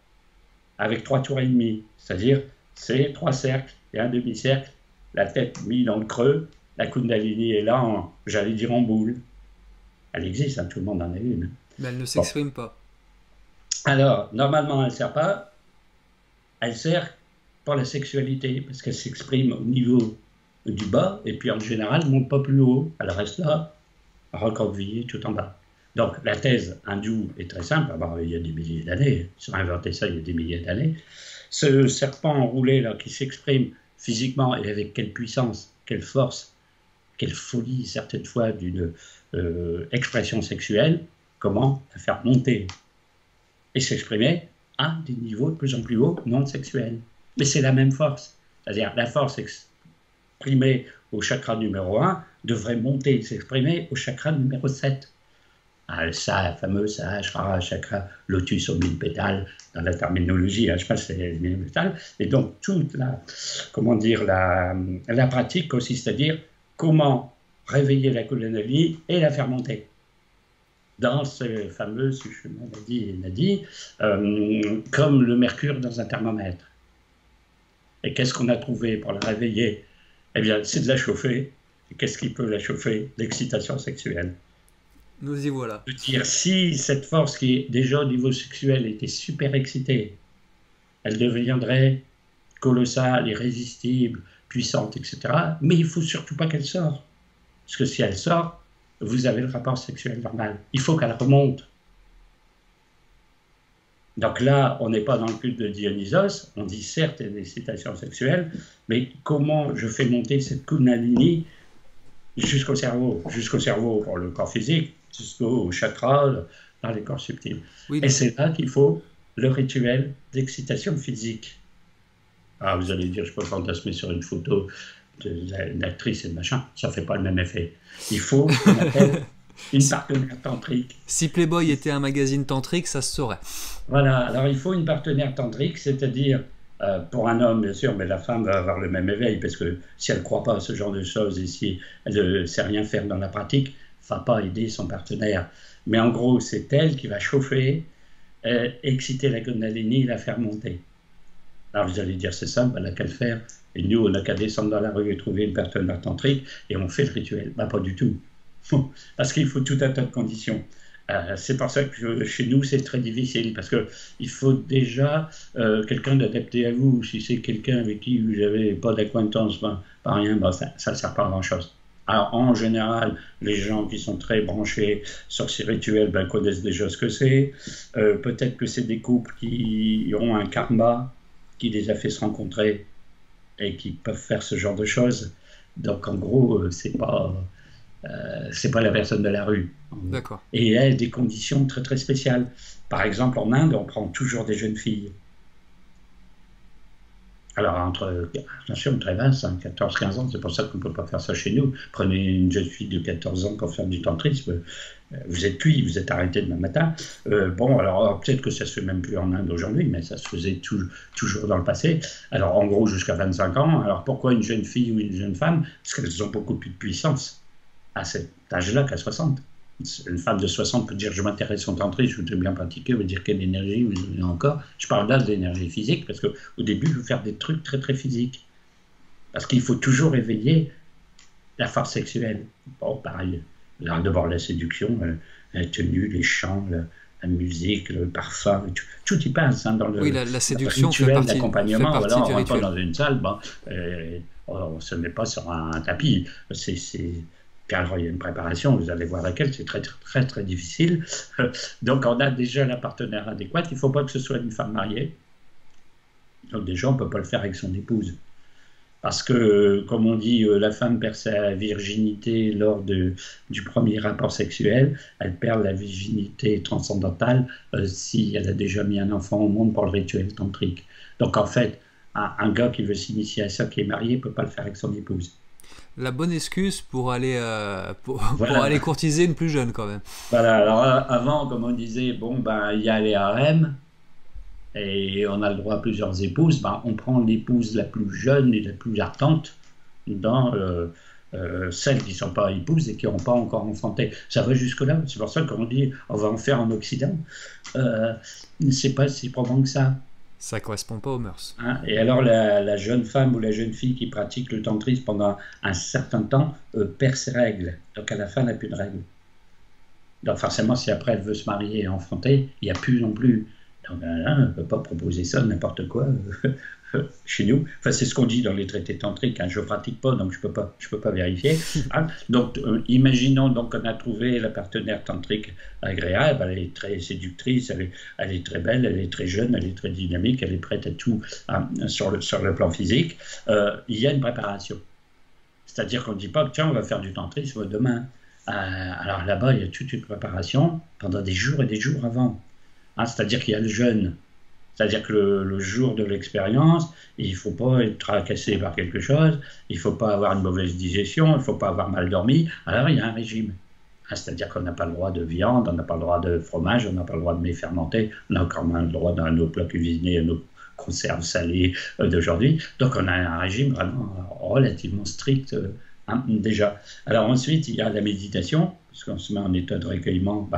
[SPEAKER 2] avec 3 tours et demi, c'est-à-dire c'est 3 cercles et un demi-cercle, la tête mise dans le creux, la Kundalini est là, j'allais dire en boule. Elle existe, hein, tout le monde en a une.
[SPEAKER 1] Mais elle ne s'exprime pas.
[SPEAKER 2] Alors, normalement, elle ne sert pas. Elle sert pour la sexualité, parce qu'elle s'exprime au niveau du bas, et puis en général, elle ne monte pas plus haut. Elle reste là, recroquevillée tout en bas. Donc, la thèse hindoue est très simple. Alors, il y a des milliers d'années, ils ont inventé ça il y a des milliers d'années. Ce serpent enroulé là, qui s'exprime physiquement, et avec quelle puissance, quelle force, quelle folie, certaines fois, d'une expression sexuelle, comment la faire monter et s'exprimer à des niveaux de plus en plus hauts non sexuels. Mais c'est la même force. C'est-à-dire la force exprimée au chakra numéro 1 devrait monter et s'exprimer au chakra numéro 7. Ah, ça, fameux Sahasrara chakra, lotus aux 1000 pétales, dans la terminologie, je pense que c'est les 1000 pétales. Et donc, toute la, comment dire, la pratique consiste à dire comment réveiller la Kundalini et la faire monter. Dans ce fameux, si je l'ai dit, comme le mercure dans un thermomètre. Et qu'est-ce qu'on a trouvé pour la réveiller? Eh bien, c'est de la chauffer. Et qu'est-ce qui peut la chauffer? L'excitation sexuelle.
[SPEAKER 1] Nous y voilà.
[SPEAKER 2] Je veux dire, si cette force qui est déjà au niveau sexuel était super excitée, elle deviendrait colossale, irrésistible, puissante, etc. Mais il ne faut surtout pas qu'elle sorte. Parce que si elle sort, vous avez le rapport sexuel normal. Il faut qu'elle remonte. Donc là, on n'est pas dans le culte de Dionysos, on dit certes il y a des excitations sexuelles, mais comment je fais monter cette Kundalini jusqu'au cerveau pour le corps physique, jusqu'au chakra dans les corps subtils. Oui, et c'est là qu'il faut le rituel d'excitation physique. Ah, vous allez dire, je peux fantasmer sur une photo d'actrice et de machin, ça ne fait pas le même effet. Il faut ce qu'on appelle une partenaire tantrique.
[SPEAKER 1] Si Playboy était un magazine tantrique, ça se saurait.
[SPEAKER 2] Voilà, alors il faut une partenaire tantrique, c'est-à-dire pour un homme, bien sûr, mais la femme va avoir le même éveil, parce que si elle ne croit pas à ce genre de choses et si elle ne sait rien faire dans la pratique, elle ne va pas aider son partenaire. Mais en gros, c'est elle qui va chauffer, exciter la Kundalini et la faire monter. Alors vous allez dire, c'est simple, elle n'a qu'à le faire. Et nous, on n'a qu'à descendre dans la rue et trouver une partenaire tantrique et on fait le rituel. Ben, pas du tout. Parce qu'il faut tout un tas de conditions. C'est pour ça que chez nous, c'est très difficile, parce qu'il faut déjà quelqu'un d'adapté à vous. Si c'est quelqu'un avec qui vous n'avez pas d'acquaintance, pas rien, ça ne sert pas à grand-chose. Alors, en général, les gens qui sont très branchés sur ces rituels connaissent déjà ce que c'est. Peut-être que c'est des couples qui ont un karma qui les a fait se rencontrer et qui peuvent faire ce genre de choses. Donc, en gros, c'est pas la personne de la rue.
[SPEAKER 1] D'accord.
[SPEAKER 2] Et elle a des conditions très très spéciales. Par exemple, en Inde, on prend toujours des jeunes filles. Alors, attention, très basse, 14-15 ans, c'est pour ça qu'on ne peut pas faire ça chez nous. Prenez une jeune fille de 14 ans pour faire du tantrisme, vous êtes cuit, vous êtes arrêté demain matin. Bon, alors peut-être que ça se fait même plus en Inde aujourd'hui, mais ça se faisait toujours dans le passé. Alors, en gros, jusqu'à 25 ans. Alors, pourquoi une jeune fille ou une jeune femme? Parce qu'elles ont beaucoup plus de puissance à cet âge-là qu'à 60. Une femme de 60 peut dire je m'intéresse au tantrisme, je voudrais bien pratiquer, vous dire quelle énergie vous avez encore. Je parle là de l'énergie physique, parce qu'au début, je veux faire des trucs très très physiques. Parce qu'il faut toujours éveiller la force sexuelle. Bon, pareil, l'art d'abord la séduction, la tenue, les chants, la musique, le parfum, tout y passe dans le,
[SPEAKER 1] la séduction,
[SPEAKER 2] le rituel d'accompagnement. Voilà, on ne rentre pas dans une salle, on ne se met pas sur un tapis. Car il y a une préparation, vous allez voir laquelle, c'est très, très, très difficile. Donc, on a déjà la partenaire adéquate. Il ne faut pas que ce soit une femme mariée. Donc, déjà, on ne peut pas le faire avec son épouse. Parce que, comme on dit, la femme perd sa virginité lors du premier rapport sexuel. Elle perd la virginité transcendantale si elle a déjà mis un enfant au monde pour le rituel tantrique. Donc, en fait, un gars qui veut s'initier à ça, qui est marié, ne peut pas le faire avec son épouse.
[SPEAKER 1] La bonne excuse pour aller, pour aller courtiser une plus jeune, quand même.
[SPEAKER 2] Voilà, alors avant, comme on disait, il y a les harems, et on a le droit à plusieurs épouses. On prend l'épouse la plus jeune et la plus ardente dans celles qui ne sont pas épouses et qui n'ont pas encore enfanté. Ça va jusque-là. C'est pour ça qu'on dit on va en faire en Occident. C'est pas si probant que ça.
[SPEAKER 1] Ça correspond pas aux mœurs.
[SPEAKER 2] Hein, et alors la jeune femme ou la jeune fille qui pratique le tantrisme pendant un certain temps perd ses règles. Donc à la fin, elle n'a plus de règles. Donc forcément, si après elle veut se marier et enfanter, il n'y a plus non plus. Donc on ne peut pas proposer ça n'importe quoi chez nous. Enfin, c'est ce qu'on dit dans les traités tantriques. Hein. Je ne pratique pas, donc je peux pas vérifier. Hein. Donc imaginons donc qu'on a trouvé la partenaire tantrique agréable. Elle est très séductrice, elle est très belle, elle est très jeune, elle est très dynamique, elle est prête à tout hein, sur le plan physique. Il y a une préparation. C'est-à-dire qu'on ne dit pas tiens, on va faire du tantrisme demain. Alors là-bas, il y a toute une préparation pendant des jours et des jours avant. Hein, c'est-à-dire qu'il y a le jeûne. C'est-à-dire que le jour de l'expérience, il ne faut pas être tracassé par quelque chose, il ne faut pas avoir une mauvaise digestion, il ne faut pas avoir mal dormi. Alors il y a un régime. Hein, c'est-à-dire qu'on n'a pas le droit de viande, on n'a pas le droit de fromage, on n'a pas le droit de mets fermentés, on a quand même le droit d'un nos plats cuisinés, nos conserves salées d'aujourd'hui. Donc on a un régime vraiment relativement strict hein, déjà. Alors ensuite, il y a la méditation, parce qu'on se met en état de recueillement.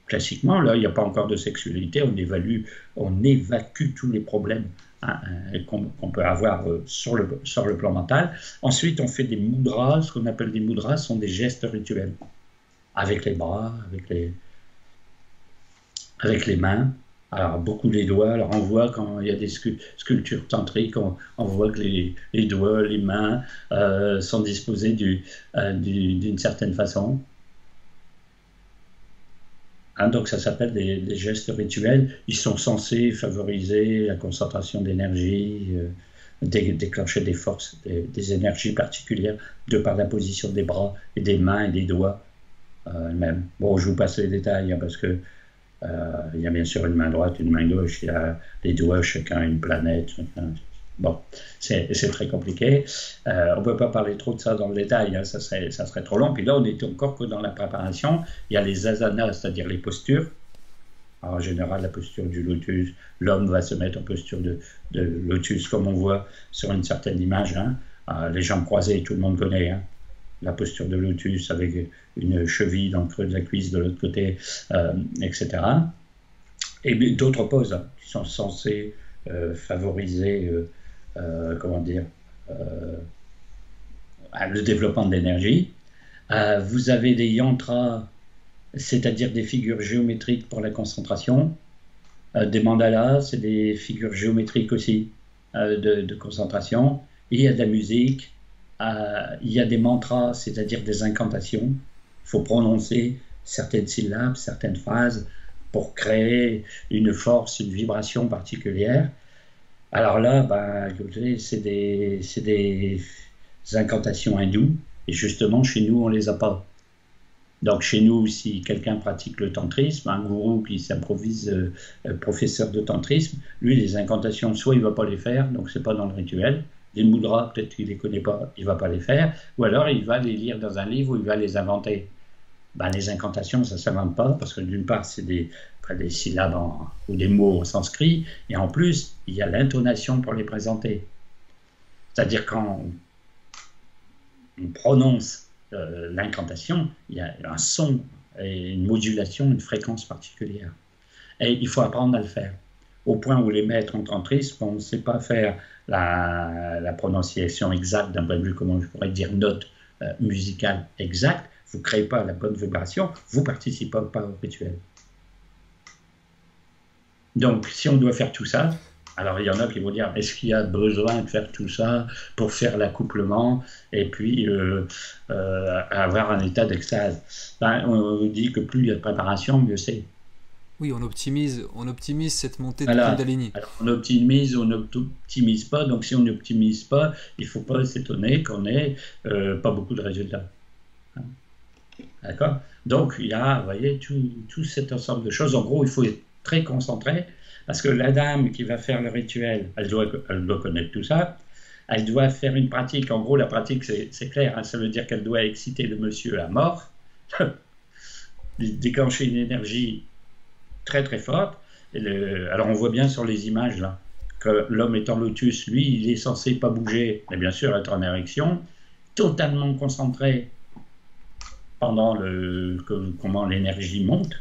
[SPEAKER 2] Classiquement, là, il n'y a pas encore de sexualité, on évacue tous les problèmes hein, qu'on peut avoir sur le plan mental. Ensuite, on fait des mudras, ce qu'on appelle des mudras, sont des gestes rituels, avec les bras, avec les mains, alors beaucoup les doigts. Alors on voit quand il y a des sculptures tantriques, on voit que les doigts, les mains sont disposés d'une certaine façon. Hein, donc ça s'appelle des gestes rituels. Ils sont censés favoriser la concentration d'énergie, déclencher des forces, des énergies particulières de par la position des bras et des mains et des doigts même. Bon, je vous passe les détails hein, parce que il y a bien sûr une main droite, une main gauche, il y a les doigts, chacun une planète. Bon, c'est très compliqué. On ne peut pas parler trop de ça dans le détail, hein, ça serait trop long. Puis là, on est encore que dans la préparation. Il y a les asanas, c'est-à-dire les postures. Alors, en général, la posture du lotus, l'homme va se mettre en posture de lotus, comme on voit sur une certaine image. Hein. Les jambes croisées, tout le monde connaît. Hein. La posture de lotus avec une cheville dans le creux de la cuisse de l'autre côté, etc. Et d'autres poses hein, qui sont censées favoriser... comment dire, le développement de l'énergie. Vous avez des yantras, c'est-à-dire des figures géométriques pour la concentration. Des mandalas, c'est des figures géométriques aussi de concentration. Il y a de la musique, il y a des mantras, c'est-à-dire des incantations. Il faut prononcer certaines syllabes, certaines phrases pour créer une force, une vibration particulière. Alors là, écoutez, c'est des incantations hindoues, et justement, chez nous, on ne les a pas. Donc chez nous, si quelqu'un pratique le tantrisme, un gourou qui s'improvise professeur de tantrisme, lui, les incantations, soit il ne va pas les faire, donc ce n'est pas dans le rituel. Les mudras, peut-être qu'il ne les connaît pas, il ne va pas les faire, ou alors il va les lire dans un livre où il va les inventer. Les incantations, ça ne s'invente pas, parce que d'une part, c'est des syllabes ou des mots en sanskrit, et en plus, il y a l'intonation pour les présenter. C'est-à-dire quand on prononce l'incantation, il y a un son, et une modulation, une fréquence particulière. Et il faut apprendre à le faire. Au point où les maîtres en tantrisme, on ne sait pas faire la prononciation exacte d'un point de vue, comment je pourrais dire, note musicale exacte. Vous ne créez pas la bonne vibration, vous ne participez pas au rituel. Donc, si on doit faire tout ça, alors il y en a qui vont dire, est-ce qu'il y a besoin de faire tout ça pour faire l'accouplement et puis avoir un état d'extase? On dit que plus il y a de préparation, mieux c'est.
[SPEAKER 1] Oui, on optimise cette montée de Kundalini.
[SPEAKER 2] Alors, on n'optimise pas. Donc, si on n'optimise pas, il ne faut pas s'étonner qu'on n'ait pas beaucoup de résultats. D'accord? Donc, il y a, vous voyez, tout cet ensemble de choses. En gros, il faut être très concentré, parce que la dame qui va faire le rituel, elle doit connaître tout ça. Elle doit faire une pratique. En gros, la pratique, c'est clair. Hein, ça veut dire qu'elle doit exciter le monsieur à mort, déclencher une énergie très, très forte. Alors, on voit bien sur les images, là, que l'homme est en lotus, lui, il est censé pas bouger, mais bien sûr être en érection. totalement concentré pendant comment l'énergie monte,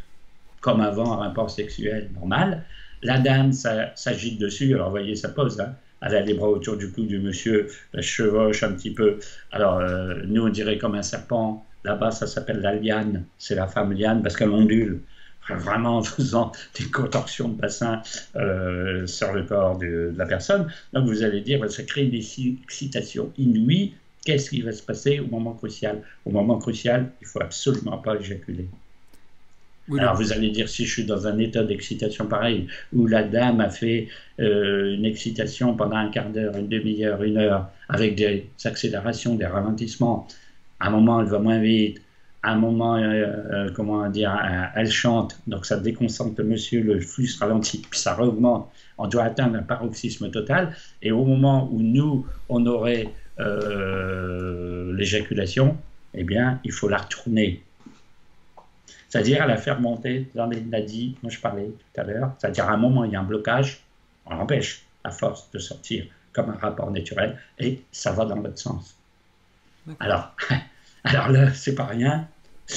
[SPEAKER 2] comme avant un rapport sexuel normal. La dame s'agite dessus, alors voyez sa pose, hein. Elle a les bras autour du cou du monsieur, elle chevauche un petit peu. Alors, nous, on dirait comme un serpent. Là-bas, ça s'appelle la liane. C'est la femme liane parce qu'elle ondule, vraiment en faisant des contorsions de bassin sur le corps de la personne. Donc, vous allez dire, ça crée une excitation inouïe. Qu'est-ce qui va se passer au moment crucial? Au moment crucial, il ne faut absolument pas éjaculer. Oui, alors vous allez dire, si je suis dans un état d'excitation pareil, où la dame a fait une excitation pendant un quart d'heure, une demi-heure, une heure, avec des accélérations, des ralentissements, à un moment elle va moins vite, à un moment, comment dire, elle chante, donc ça déconcentre le monsieur, le flux se ralentit, puis ça augmente, on doit atteindre un paroxysme total, et au moment où nous, on aurait l'éjaculation, eh bien, il faut la retourner. C'est-à-dire la faire monter dans les nadis dont je parlais tout à l'heure. C'est-à-dire à un moment, il y a un blocage, on empêche la force de sortir comme un rapport naturel et ça va dans l'autre sens. Alors là, c'est pas rien,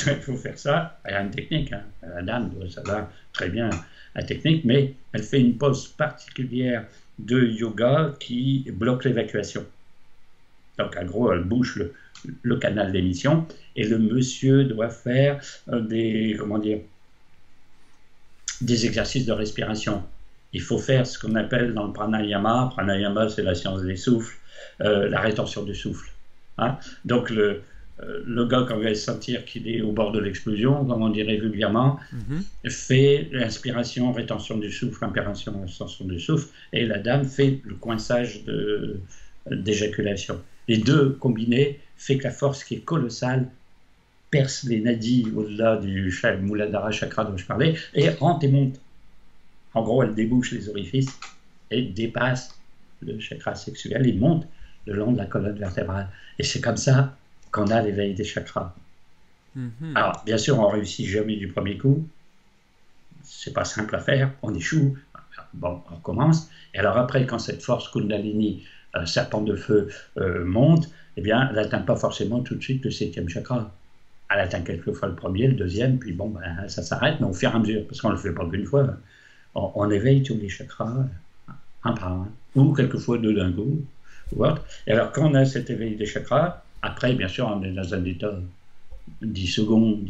[SPEAKER 2] il faut faire ça. Il y a une technique, hein. La dame doit savoir très bien la technique, mais elle fait une pose particulière de yoga qui bloque l'évacuation. Donc, en gros, elle bouche le canal d'émission et le monsieur doit faire des exercices de respiration. Il faut faire ce qu'on appelle dans le pranayama. Pranayama, c'est la science des souffles, la rétention du souffle. Hein. Donc, le gars, quand il va sentir qu'il est au bord de l'explosion, comme on dirait vulgairement, fait l'inspiration, rétention du souffle, inspiration, rétention du souffle, et la dame fait le coinçage d'éjaculation. Les deux combinés fait que la force qui est colossale perce les nadis au-delà du Muladhara chakra dont je parlais et rentre et monte. En gros, elle débouche les orifices et dépasse le chakra sexuel et monte le long de la colonne vertébrale. Et c'est comme ça qu'on a l'éveil des chakras. Alors, bien sûr, on ne réussit jamais du premier coup. C'est pas simple à faire. On échoue. Bon, on recommence. Et alors après, quand cette force Kundalini, serpent de feu, monte, eh bien, elle n'atteint pas forcément tout de suite le 7e chakra. Elle atteint quelquefois le premier, le deuxième, puis bon, ben, ça s'arrête, mais au fur et à mesure, parce qu'on ne le fait pas qu'une fois. On éveille tous les chakras, un par un, ou quelquefois deux d'un coup, ou autre. Et alors, quand on a cet éveil des chakras, après, bien sûr, on est dans un état 10 secondes,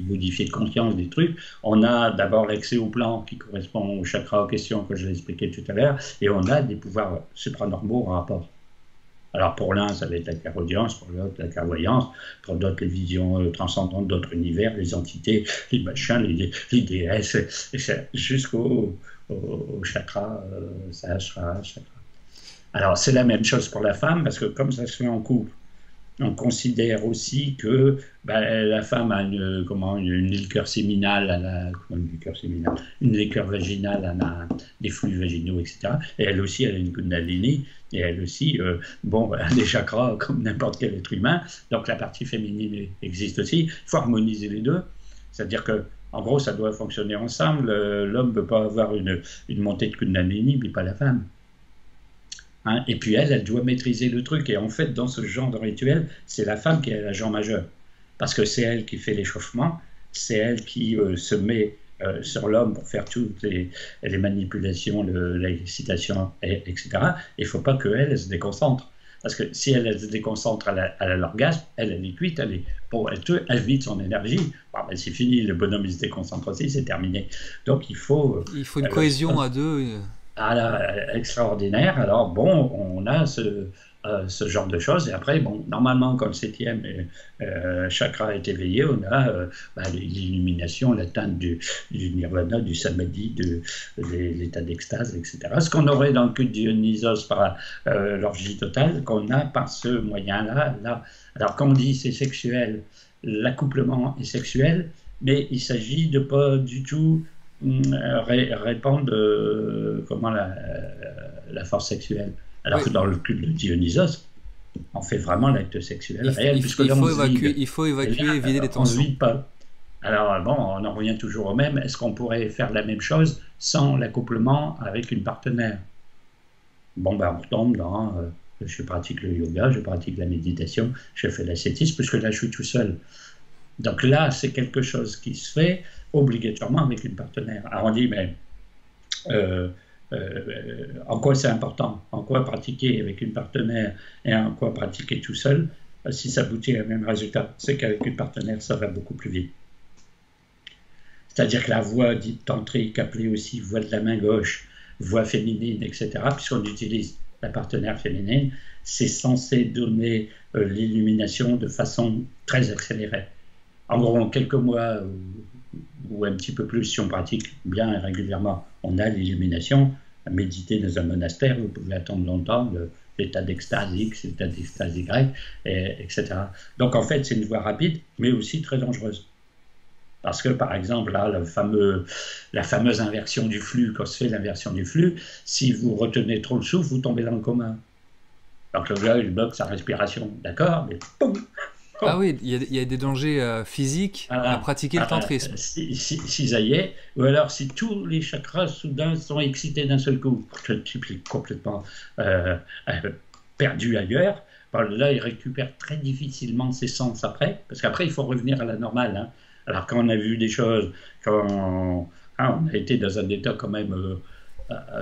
[SPEAKER 2] modifié de conscience, des trucs. On a d'abord l'accès au plan qui correspond au chakra en question que je l'ai expliqué tout à l'heure, et on a des pouvoirs supranormaux en rapport. Alors pour l'un, ça va être la clairaudience, pour l'autre, la clairvoyance, pour d'autres, les visions transcendantes d'autres univers, les entités, les machins, les déesses, jusqu'au chakra, sahasrara, chakra. Alors c'est la même chose pour la femme, parce que comme ça se fait en couple, on considère aussi que la femme a une liqueur séminale, une liqueur vaginale, elle a des flux vaginaux, etc. Et elle aussi, elle a une kundalini, et elle aussi, des chakras comme n'importe quel être humain. Donc la partie féminine existe aussi. Il faut harmoniser les deux. C'est-à-dire que, en gros, ça doit fonctionner ensemble. L'homme ne peut pas avoir une montée de kundalini, puis pas la femme. Hein, et puis elle doit maîtriser le truc. Et en fait, dans ce genre de rituel, c'est la femme qui est l'agent majeur. Parce que c'est elle qui fait l'échauffement, c'est elle qui se met sur l'homme pour faire toutes les manipulations, l'excitation, etc. Et il ne faut pas qu'elle se déconcentre. Parce que si elle se déconcentre à l'orgasme, elle est cuite, elle vide son énergie. C'est fini, le bonhomme il se déconcentre aussi, c'est terminé. Donc il faut
[SPEAKER 1] une cohésion à deux.
[SPEAKER 2] Extraordinaire. Alors bon, on a ce genre de choses. Et après, bon, normalement, quand le 7e chakra est éveillé, on a l'illumination, l'atteinte du nirvana, du samadhi, de l'état d'extase, etc. Ce qu'on aurait dans le culte de Dionysos par l'orgie totale, qu'on a par ce moyen-là. Là. Alors quand on dit c'est sexuel, l'accouplement est sexuel, mais il s'agit de pas du tout répandre la force sexuelle. Alors que dans le culte de Dionysos, on fait vraiment l'acte sexuel réel.
[SPEAKER 1] Il faut évacuer et vider les tensions.
[SPEAKER 2] On ne vide pas. Alors bon, on en revient toujours au même. Est-ce qu'on pourrait faire la même chose sans l'accouplement avec une partenaire? Bon, on retombe dans Je pratique le yoga, je pratique la méditation, je fais l'ascétisme, parce que là, je suis tout seul. Donc là, c'est quelque chose qui se fait obligatoirement avec une partenaire. Alors on dit, mais en quoi c'est important? En quoi pratiquer avec une partenaire et en quoi pratiquer tout seul? Si ça aboutit au même résultat, c'est qu'avec une partenaire, ça va beaucoup plus vite. C'est-à-dire que la voie dite tantrique, appelée aussi voie de la main gauche, voie féminine, etc., puisqu'on utilise la partenaire féminine, c'est censé donner l'illumination de façon très accélérée. En gros, en quelques mois ou un petit peu plus, si on pratique bien et régulièrement, on a l'illumination. Méditer dans un monastère, vous pouvez attendre longtemps l'état d'extase X, l'état d'extase Y, etc. Donc en fait, c'est une voie rapide, mais aussi très dangereuse. Parce que, par exemple, là, la fameuse inversion du flux, quand se fait l'inversion du flux, si vous retenez trop le souffle, vous tombez dans le coma. Donc le gars, il bloque sa respiration, d'accord, mais poum.
[SPEAKER 1] Ah oui, il y a des dangers physiques à pratiquer le tantrisme.
[SPEAKER 2] Si ça y est, ou alors si tous les chakras soudain sont excités d'un seul coup, le type est complètement perdu ailleurs, là il récupère très difficilement ses sens après, parce qu'après il faut revenir à la normale. Hein. Alors quand on a vu des choses, quand on a été dans un état quand même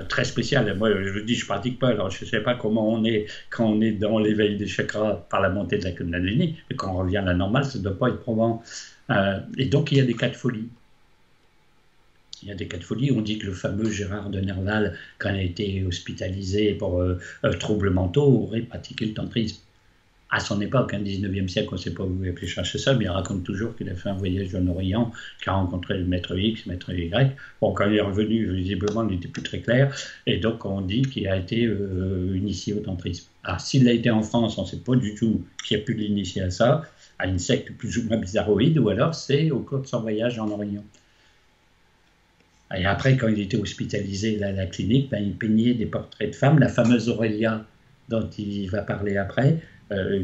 [SPEAKER 2] très spécial. Moi, je vous dis, je ne pratique pas, alors je ne sais pas comment on est quand on est dans l'éveil des chakras par la montée de la Kundalini, mais quand on revient à la normale, ça ne doit pas être probant. Et donc, il y a des cas de folie. Il y a des cas de folie. On dit que le fameux Gérard de Nerval, quand il a été hospitalisé pour troubles mentaux, aurait pratiqué le tantrisme. À son époque, hein, 19e siècle, on ne sait pas où il a pu chercher ça, mais il raconte toujours qu'il a fait un voyage en Orient, qu'il a rencontré le maître X, le maître Y. Bon, quand il est revenu, visiblement, il n'était plus très clair, et donc on dit qu'il a été initié au tantrisme. Alors, s'il a été en France, on ne sait pas du tout qui a pu l'initier à ça, à une secte plus ou moins bizarroïde, ou alors c'est au cours de son voyage en Orient. Et après, quand il était hospitalisé à la clinique, il peignait des portraits de femmes, la fameuse Aurélia, dont il va parler après,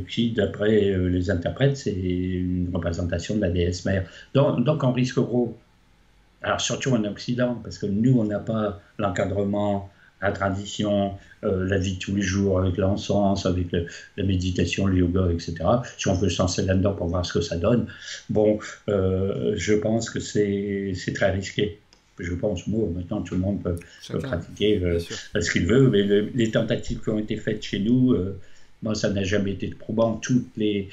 [SPEAKER 2] qui, d'après les interprètes, c'est une représentation de la déesse mère. Donc, on risque gros. Alors, surtout en Occident, parce que nous, on n'a pas l'encadrement, la tradition, la vie de tous les jours, avec l'encens, avec la méditation, le yoga, etc. Si on veut se lancer là-dedans pour voir ce que ça donne, bon, je pense que c'est très risqué. Je pense, moi, maintenant, tout le monde peut pratiquer ce qu'il veut, mais les tentatives qui ont été faites chez nous, bon, ça n'a jamais été probant. Toutes les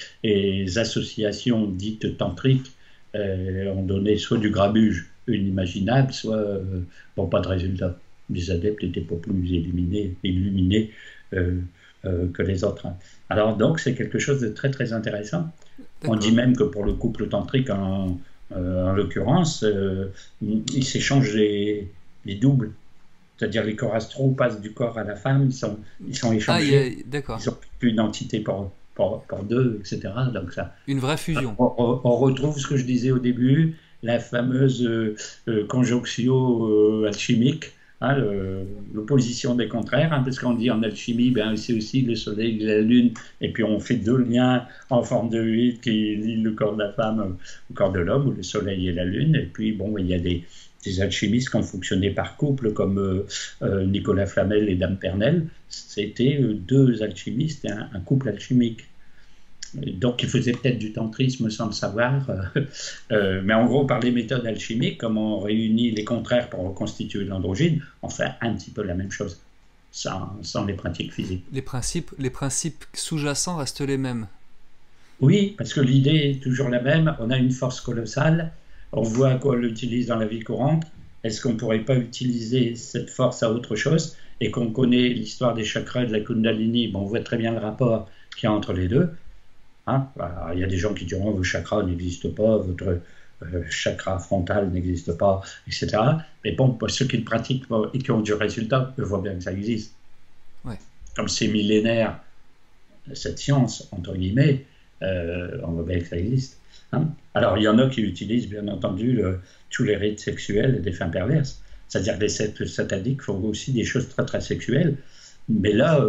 [SPEAKER 2] associations dites tantriques ont donné soit du grabuge inimaginable, soit bon, pas de résultat. Les adeptes n'étaient pas plus illuminés que les autres. Alors donc, c'est quelque chose de très, très intéressant. On dit même que pour le couple tantrique, en l'occurrence, ils s'échangent les doubles. C'est-à-dire les corps astraux passent du corps à la femme, ils sont échangés.
[SPEAKER 1] D'accord.
[SPEAKER 2] Ils ont plus d'entité pour deux, etc. Donc ça,
[SPEAKER 1] une vraie fusion.
[SPEAKER 2] On retrouve ce que je disais au début, la fameuse conjonction alchimique, hein, l'opposition des contraires, hein, parce qu'on dit en alchimie, c'est aussi le soleil et la lune, et puis on fait deux liens en forme de 8 qui lient le corps de la femme au corps de l'homme, ou le soleil et la lune, et puis bon, il y a des alchimistes qui ont fonctionné par couple, comme Nicolas Flamel et Dame Pernelle. C'était deux alchimistes et un couple alchimique. Donc, ils faisaient peut-être du tantrisme sans le savoir. Mais en gros, par les méthodes alchimiques, comme on réunit les contraires pour reconstituer l'androgyne, on fait un petit peu la même chose, sans les pratiques physiques.
[SPEAKER 1] Les principes sous-jacents restent les mêmes.
[SPEAKER 2] Oui, parce que l'idée est toujours la même. On a une force colossale. On voit à quoi on l'utilise dans la vie courante. Est-ce qu'on ne pourrait pas utiliser cette force à autre chose? Et qu'on connaît l'histoire des chakras de la Kundalini, bon, on voit très bien le rapport qu'il y a entre les deux. Hein? Alors, il y a des gens qui diront vos chakras n'existent pas, votre chakra frontal n'existe pas, etc. Mais bon, pour ceux qui le pratiquent et qui ont du résultat, on voit bien que ça existe. Ouais. Comme c'est millénaire, cette science, entre guillemets, on voit bien que ça existe. Hein? Alors, il y en a qui utilisent, bien entendu, tous les rites sexuels et des fins perverses. C'est-à-dire que les sectes sataniques font aussi des choses très, très sexuelles. Mais là,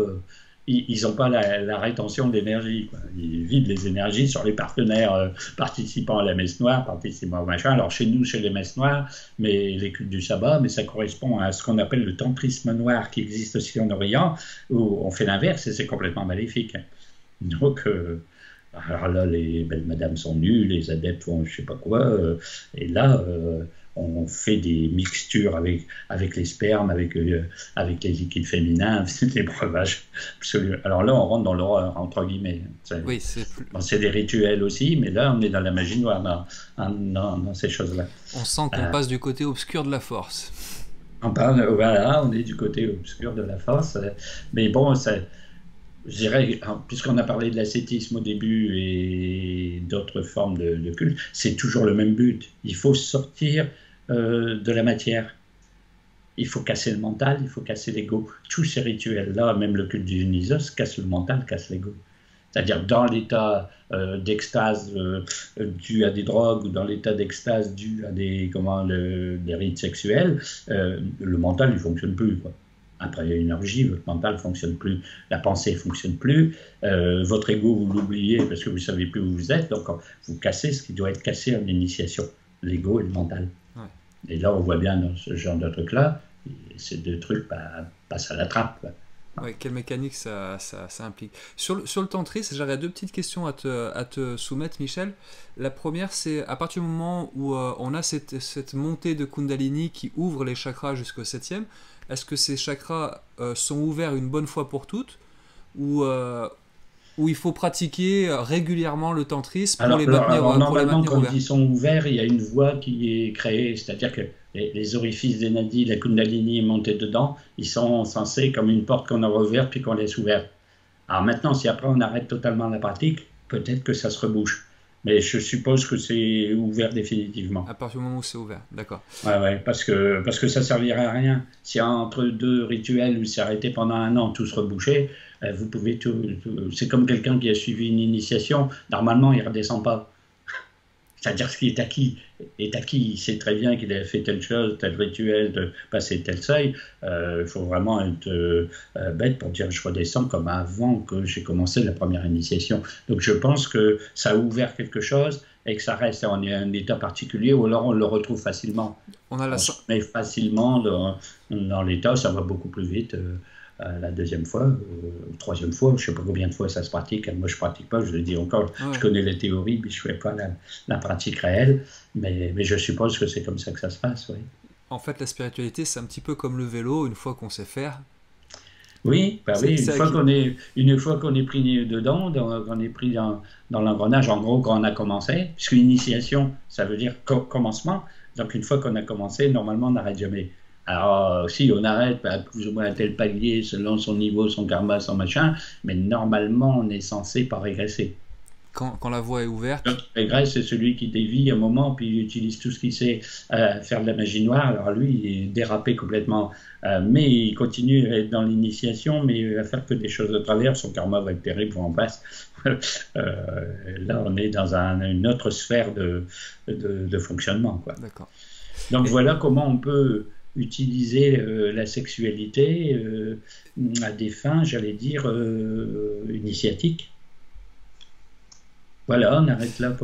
[SPEAKER 2] ils n'ont pas la rétention d'énergie, quoi. Ils vident les énergies sur les partenaires participant à la messe noire, participant au machin. Alors chez nous, chez les messes noires, mais les cultes du sabbat, mais ça correspond à ce qu'on appelle le tantrisme noir qui existe aussi en Orient, où on fait l'inverse et c'est complètement maléfique. Donc, alors là, les belles madames sont nues, les adeptes font je sais pas quoi, et là, on fait des mixtures avec les spermes, avec les liquides féminins, des breuvages absolument. Alors là, on rentre dans l'horreur, entre guillemets.
[SPEAKER 1] Oui, c'est plus...
[SPEAKER 2] Bon, c'est des rituels aussi, mais là, on est dans la magie noire, dans ces choses-là.
[SPEAKER 1] On sent qu'on passe du côté obscur de la force.
[SPEAKER 2] Voilà, on est du côté obscur de la force. Mais bon, je dirais, puisqu'on a parlé de l'ascétisme au début et d'autres formes de culte, c'est toujours le même but. Il faut sortir de la matière. Il faut casser le mental, il faut casser l'ego. Tous ces rituels-là, même le culte du Dionysos, casse le mental, casse l'ego. C'est-à-dire dans l'état d'extase dû à des drogues ou dans l'état d'extase dû à des rites sexuels, le mental ne fonctionne plus, quoi. Après une orgie, votre mental ne fonctionne plus, la pensée ne fonctionne plus, votre ego, vous l'oubliez parce que vous ne savez plus où vous êtes, donc vous cassez ce qui doit être cassé en initiation, l'ego et le mental. Ouais. Et là, on voit bien dans ce genre de trucs-là, ces deux trucs passent à la trappe, quoi.
[SPEAKER 1] Ouais, quelle mécanique ça implique. Sur le tantrisme, j'aurais deux petites questions à te soumettre, Michel. La première, c'est à partir du moment où on a cette montée de Kundalini qui ouvre les chakras jusqu'au 7e, est-ce que ces chakras sont ouverts une bonne fois pour toutes ou il faut pratiquer régulièrement le tantrisme pour les maintenir ouverts?
[SPEAKER 2] Normalement, quand ils sont ouverts, il y a une voie qui est créée, c'est-à-dire que les orifices des nadis, la Kundalini est montée dedans, ils sont censés comme une porte qu'on a ouverte puis qu'on laisse ouverte. Alors maintenant, si après on arrête totalement la pratique, peut-être que ça se rebouche. Mais je suppose que c'est ouvert définitivement.
[SPEAKER 1] À partir du moment où c'est ouvert, d'accord.
[SPEAKER 2] Ouais, parce que ça servirait à rien. Si entre deux rituels où c'est arrêté pendant un an, tout se rebouchait, vous pouvez c'est comme quelqu'un qui a suivi une initiation, normalement il ne redescend pas. C'est-à-dire ce qui est acquis, il sait très bien qu'il a fait telle chose, tel rituel, de passer tel seuil. Il faut vraiment être bête pour dire je redescends comme avant que j'ai commencé la première initiation. Donc je pense que ça a ouvert quelque chose et que ça reste en un état particulier ou alors on le retrouve facilement. On se met facilement dans l'état, ça va beaucoup plus vite. La deuxième fois, troisième fois, je ne sais pas combien de fois ça se pratique. Moi, je ne pratique pas, je le dis encore. Ouais. Je connais la théorie, mais je ne fais pas la pratique réelle. Mais je suppose que c'est comme ça que ça se passe, oui.
[SPEAKER 1] En fait, la spiritualité, c'est un petit peu comme le vélo, une fois qu'on sait faire.
[SPEAKER 2] Oui, une fois qu'on est pris dedans, qu'on est pris dans l'engrenage, en gros, quand on a commencé, puisque l'initiation, ça veut dire commencement. Donc, une fois qu'on a commencé, normalement, on n'arrête jamais. Alors, si on arrête à plus ou moins un tel palier, selon son niveau, son karma, son machin, mais normalement, on est censé pas régresser.
[SPEAKER 1] Quand la voie est ouverte.
[SPEAKER 2] Donc, il régresse, c'est celui qui dévie un moment, puis il utilise tout ce qu'il sait faire de la magie noire. Alors lui, il est dérapé complètement. Mais il continue à être dans l'initiation, mais il va faire que des choses de travers. Son karma va être terrible, on en passe. Là, on est dans une autre sphère de fonctionnement, quoi.
[SPEAKER 1] D'accord.
[SPEAKER 2] Donc voilà comment on peut utiliser la sexualité à des fins, j'allais dire, initiatiques. Voilà, on arrête là.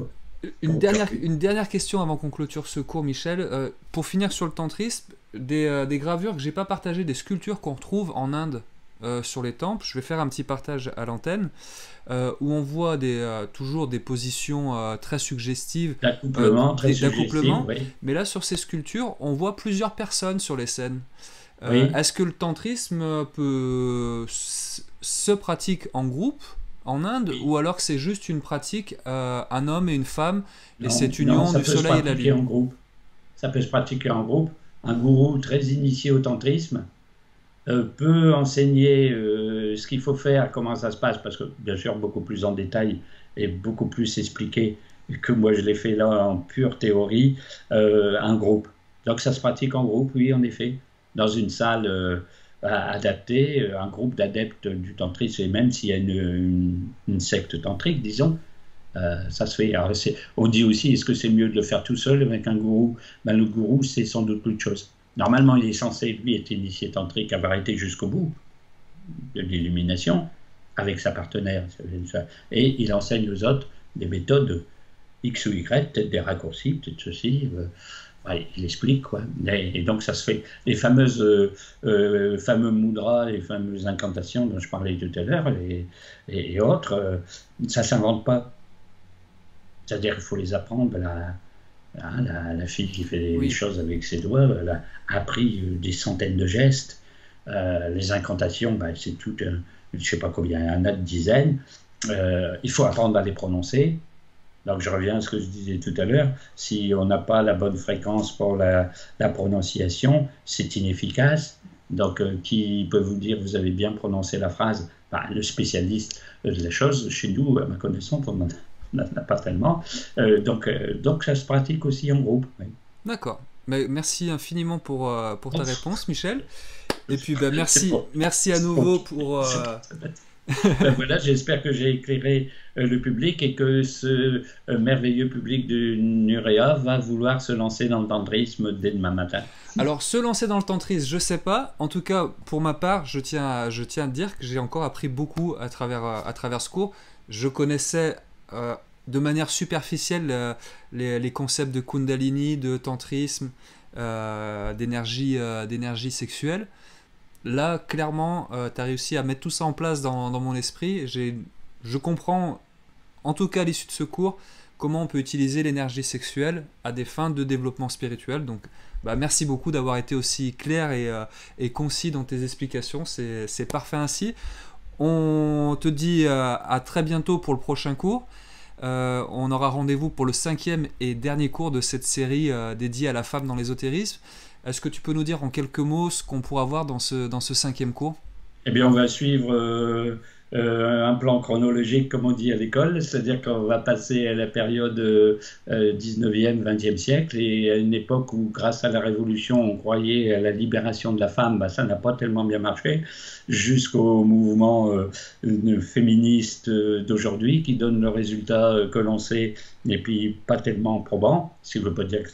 [SPEAKER 1] Une dernière question avant qu'on clôture ce cours, Michel. Pour finir sur le tantrisme, des gravures que j'ai pas partagées, des sculptures qu'on retrouve en Inde sur les temples. Je vais faire un petit partage à l'antenne où on voit toujours des positions très suggestives
[SPEAKER 2] d'accouplement, oui.
[SPEAKER 1] Mais là sur ces sculptures on voit plusieurs personnes sur les scènes.
[SPEAKER 2] Oui.
[SPEAKER 1] Est-ce que le tantrisme se pratique en groupe en Inde, oui, ou alors que c'est juste une pratique un homme et une femme et cette union du soleil et de la lune?
[SPEAKER 2] Ça peut se pratiquer en groupe. Un gourou très initié au tantrisme peut enseigner ce qu'il faut faire, comment ça se passe, parce que bien sûr beaucoup plus en détail et beaucoup plus expliqué que moi je l'ai fait là en pure théorie, un groupe. Donc ça se pratique en groupe, oui, en effet, dans une salle adaptée, un groupe d'adeptes du tantrisme, et même s'il y a une secte tantrique, disons, ça se fait. Alors, on dit aussi, est-ce que c'est mieux de le faire tout seul avec un gourou? Ben, le gourou, c'est sans doute autre chose. Normalement, il est censé, lui, être initié tantrique, avoir été jusqu'au bout de l'illumination, avec sa partenaire. Et il enseigne aux autres des méthodes X ou Y, peut-être des raccourcis, peut-être ceci. Ouais, il explique, quoi. Et donc, ça se fait. Les fameux mudras, les fameuses incantations dont je parlais tout à l'heure, et autres, ça ne s'invente pas. C'est-à-dire qu'il faut les apprendre. La fille qui fait les choses avec ses doigts, elle a appris des centaines de gestes. Les incantations, c'est tout, je ne sais pas combien, il y en a de dizaines. Il faut apprendre à les prononcer. Donc je reviens à ce que je disais tout à l'heure, si on n'a pas la bonne fréquence pour la prononciation, c'est inefficace. Donc qui peut vous dire vous avez bien prononcé la phrase? Le spécialiste de la chose, chez nous, à ma connaissance, on n'en a pas tellement. Donc ça se pratique aussi en groupe. Oui.
[SPEAKER 1] D'accord. Mais merci infiniment pour ta réponse, Michel. Et puis merci à nouveau pour...
[SPEAKER 2] Voilà, j'espère que j'ai éclairé le public et que ce merveilleux public de Nurea va vouloir se lancer dans le tantrisme dès demain matin.
[SPEAKER 1] Alors, se lancer dans le tantrisme, je ne sais pas. En tout cas, pour ma part, je tiens à dire que j'ai encore appris beaucoup à travers ce cours. Je connaissais de manière superficielle les concepts de Kundalini, de tantrisme, d'énergie sexuelle. Là, clairement, tu as réussi à mettre tout ça en place dans mon esprit. Je comprends, en tout cas à l'issue de ce cours, comment on peut utiliser l'énergie sexuelle à des fins de développement spirituel. Donc, merci beaucoup d'avoir été aussi clair et concis dans tes explications. C'est parfait ainsi. On te dit à très bientôt pour le prochain cours. On aura rendez-vous pour le 5e et dernier cours de cette série dédiée à la femme dans l'ésotérisme. Est-ce que tu peux nous dire en quelques mots ce qu'on pourra voir dans ce 5e cours?
[SPEAKER 2] Eh bien, on va suivre un plan chronologique, comme on dit à l'école, c'est-à-dire qu'on va passer à la période 19e, 20e siècle, et à une époque où, grâce à la Révolution, on croyait à la libération de la femme, ça n'a pas tellement bien marché, jusqu'au mouvement féministe d'aujourd'hui, qui donne le résultat que l'on sait, et puis pas tellement probant, ce qui ne veut pas dire que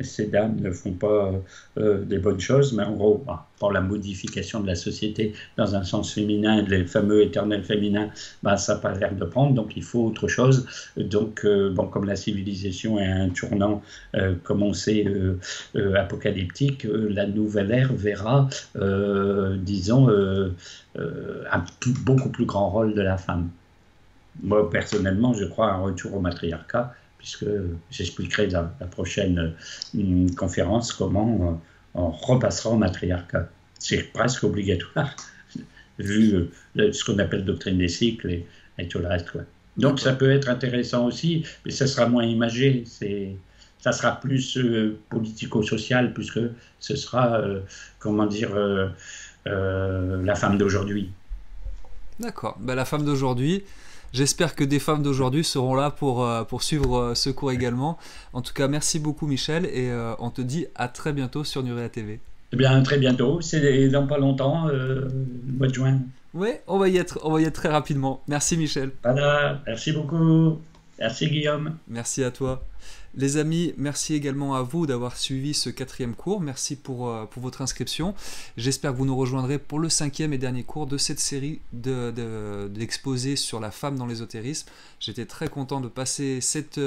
[SPEAKER 2] ces dames ne font pas des bonnes choses, mais en gros, pour la modification de la société dans un sens féminin, les fameux éternels féminins, ça n'a pas l'air de prendre, donc il faut autre chose. Donc, comme la civilisation est un tournant, comme on sait, apocalyptique, la nouvelle ère verra, disons, un beaucoup plus grand rôle de la femme. Moi, personnellement, je crois à un retour au matriarcat, puisque j'expliquerai dans la prochaine conférence comment on repassera au matriarcat. C'est presque obligatoire, vu ce qu'on appelle doctrine des cycles et tout le reste. Donc ça peut être intéressant aussi, mais ça sera moins imagé, ça sera plus politico-social, puisque ce sera, la femme d'aujourd'hui.
[SPEAKER 1] D'accord, la femme d'aujourd'hui... J'espère que des femmes d'aujourd'hui seront là pour suivre ce cours également. En tout cas, merci beaucoup Michel et on te dit à très bientôt sur Nurea TV.
[SPEAKER 2] Eh bien, très bientôt. C'est dans pas longtemps, le mois de juin.
[SPEAKER 1] Oui, on va y être très rapidement. Merci Michel.
[SPEAKER 2] Voilà, merci beaucoup. Merci Guillaume.
[SPEAKER 1] Merci à toi. Les amis, merci également à vous d'avoir suivi ce 4e cours. Merci pour votre inscription. J'espère que vous nous rejoindrez pour le 5e et dernier cours de cette série d'exposés sur la femme dans l'ésotérisme. J'étais très content de passer cette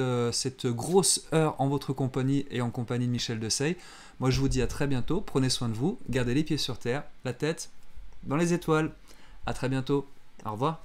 [SPEAKER 1] grosse heure en votre compagnie et en compagnie de Michel Desailles. Moi, je vous dis à très bientôt. Prenez soin de vous. Gardez les pieds sur terre, la tête dans les étoiles. À très bientôt. Au revoir.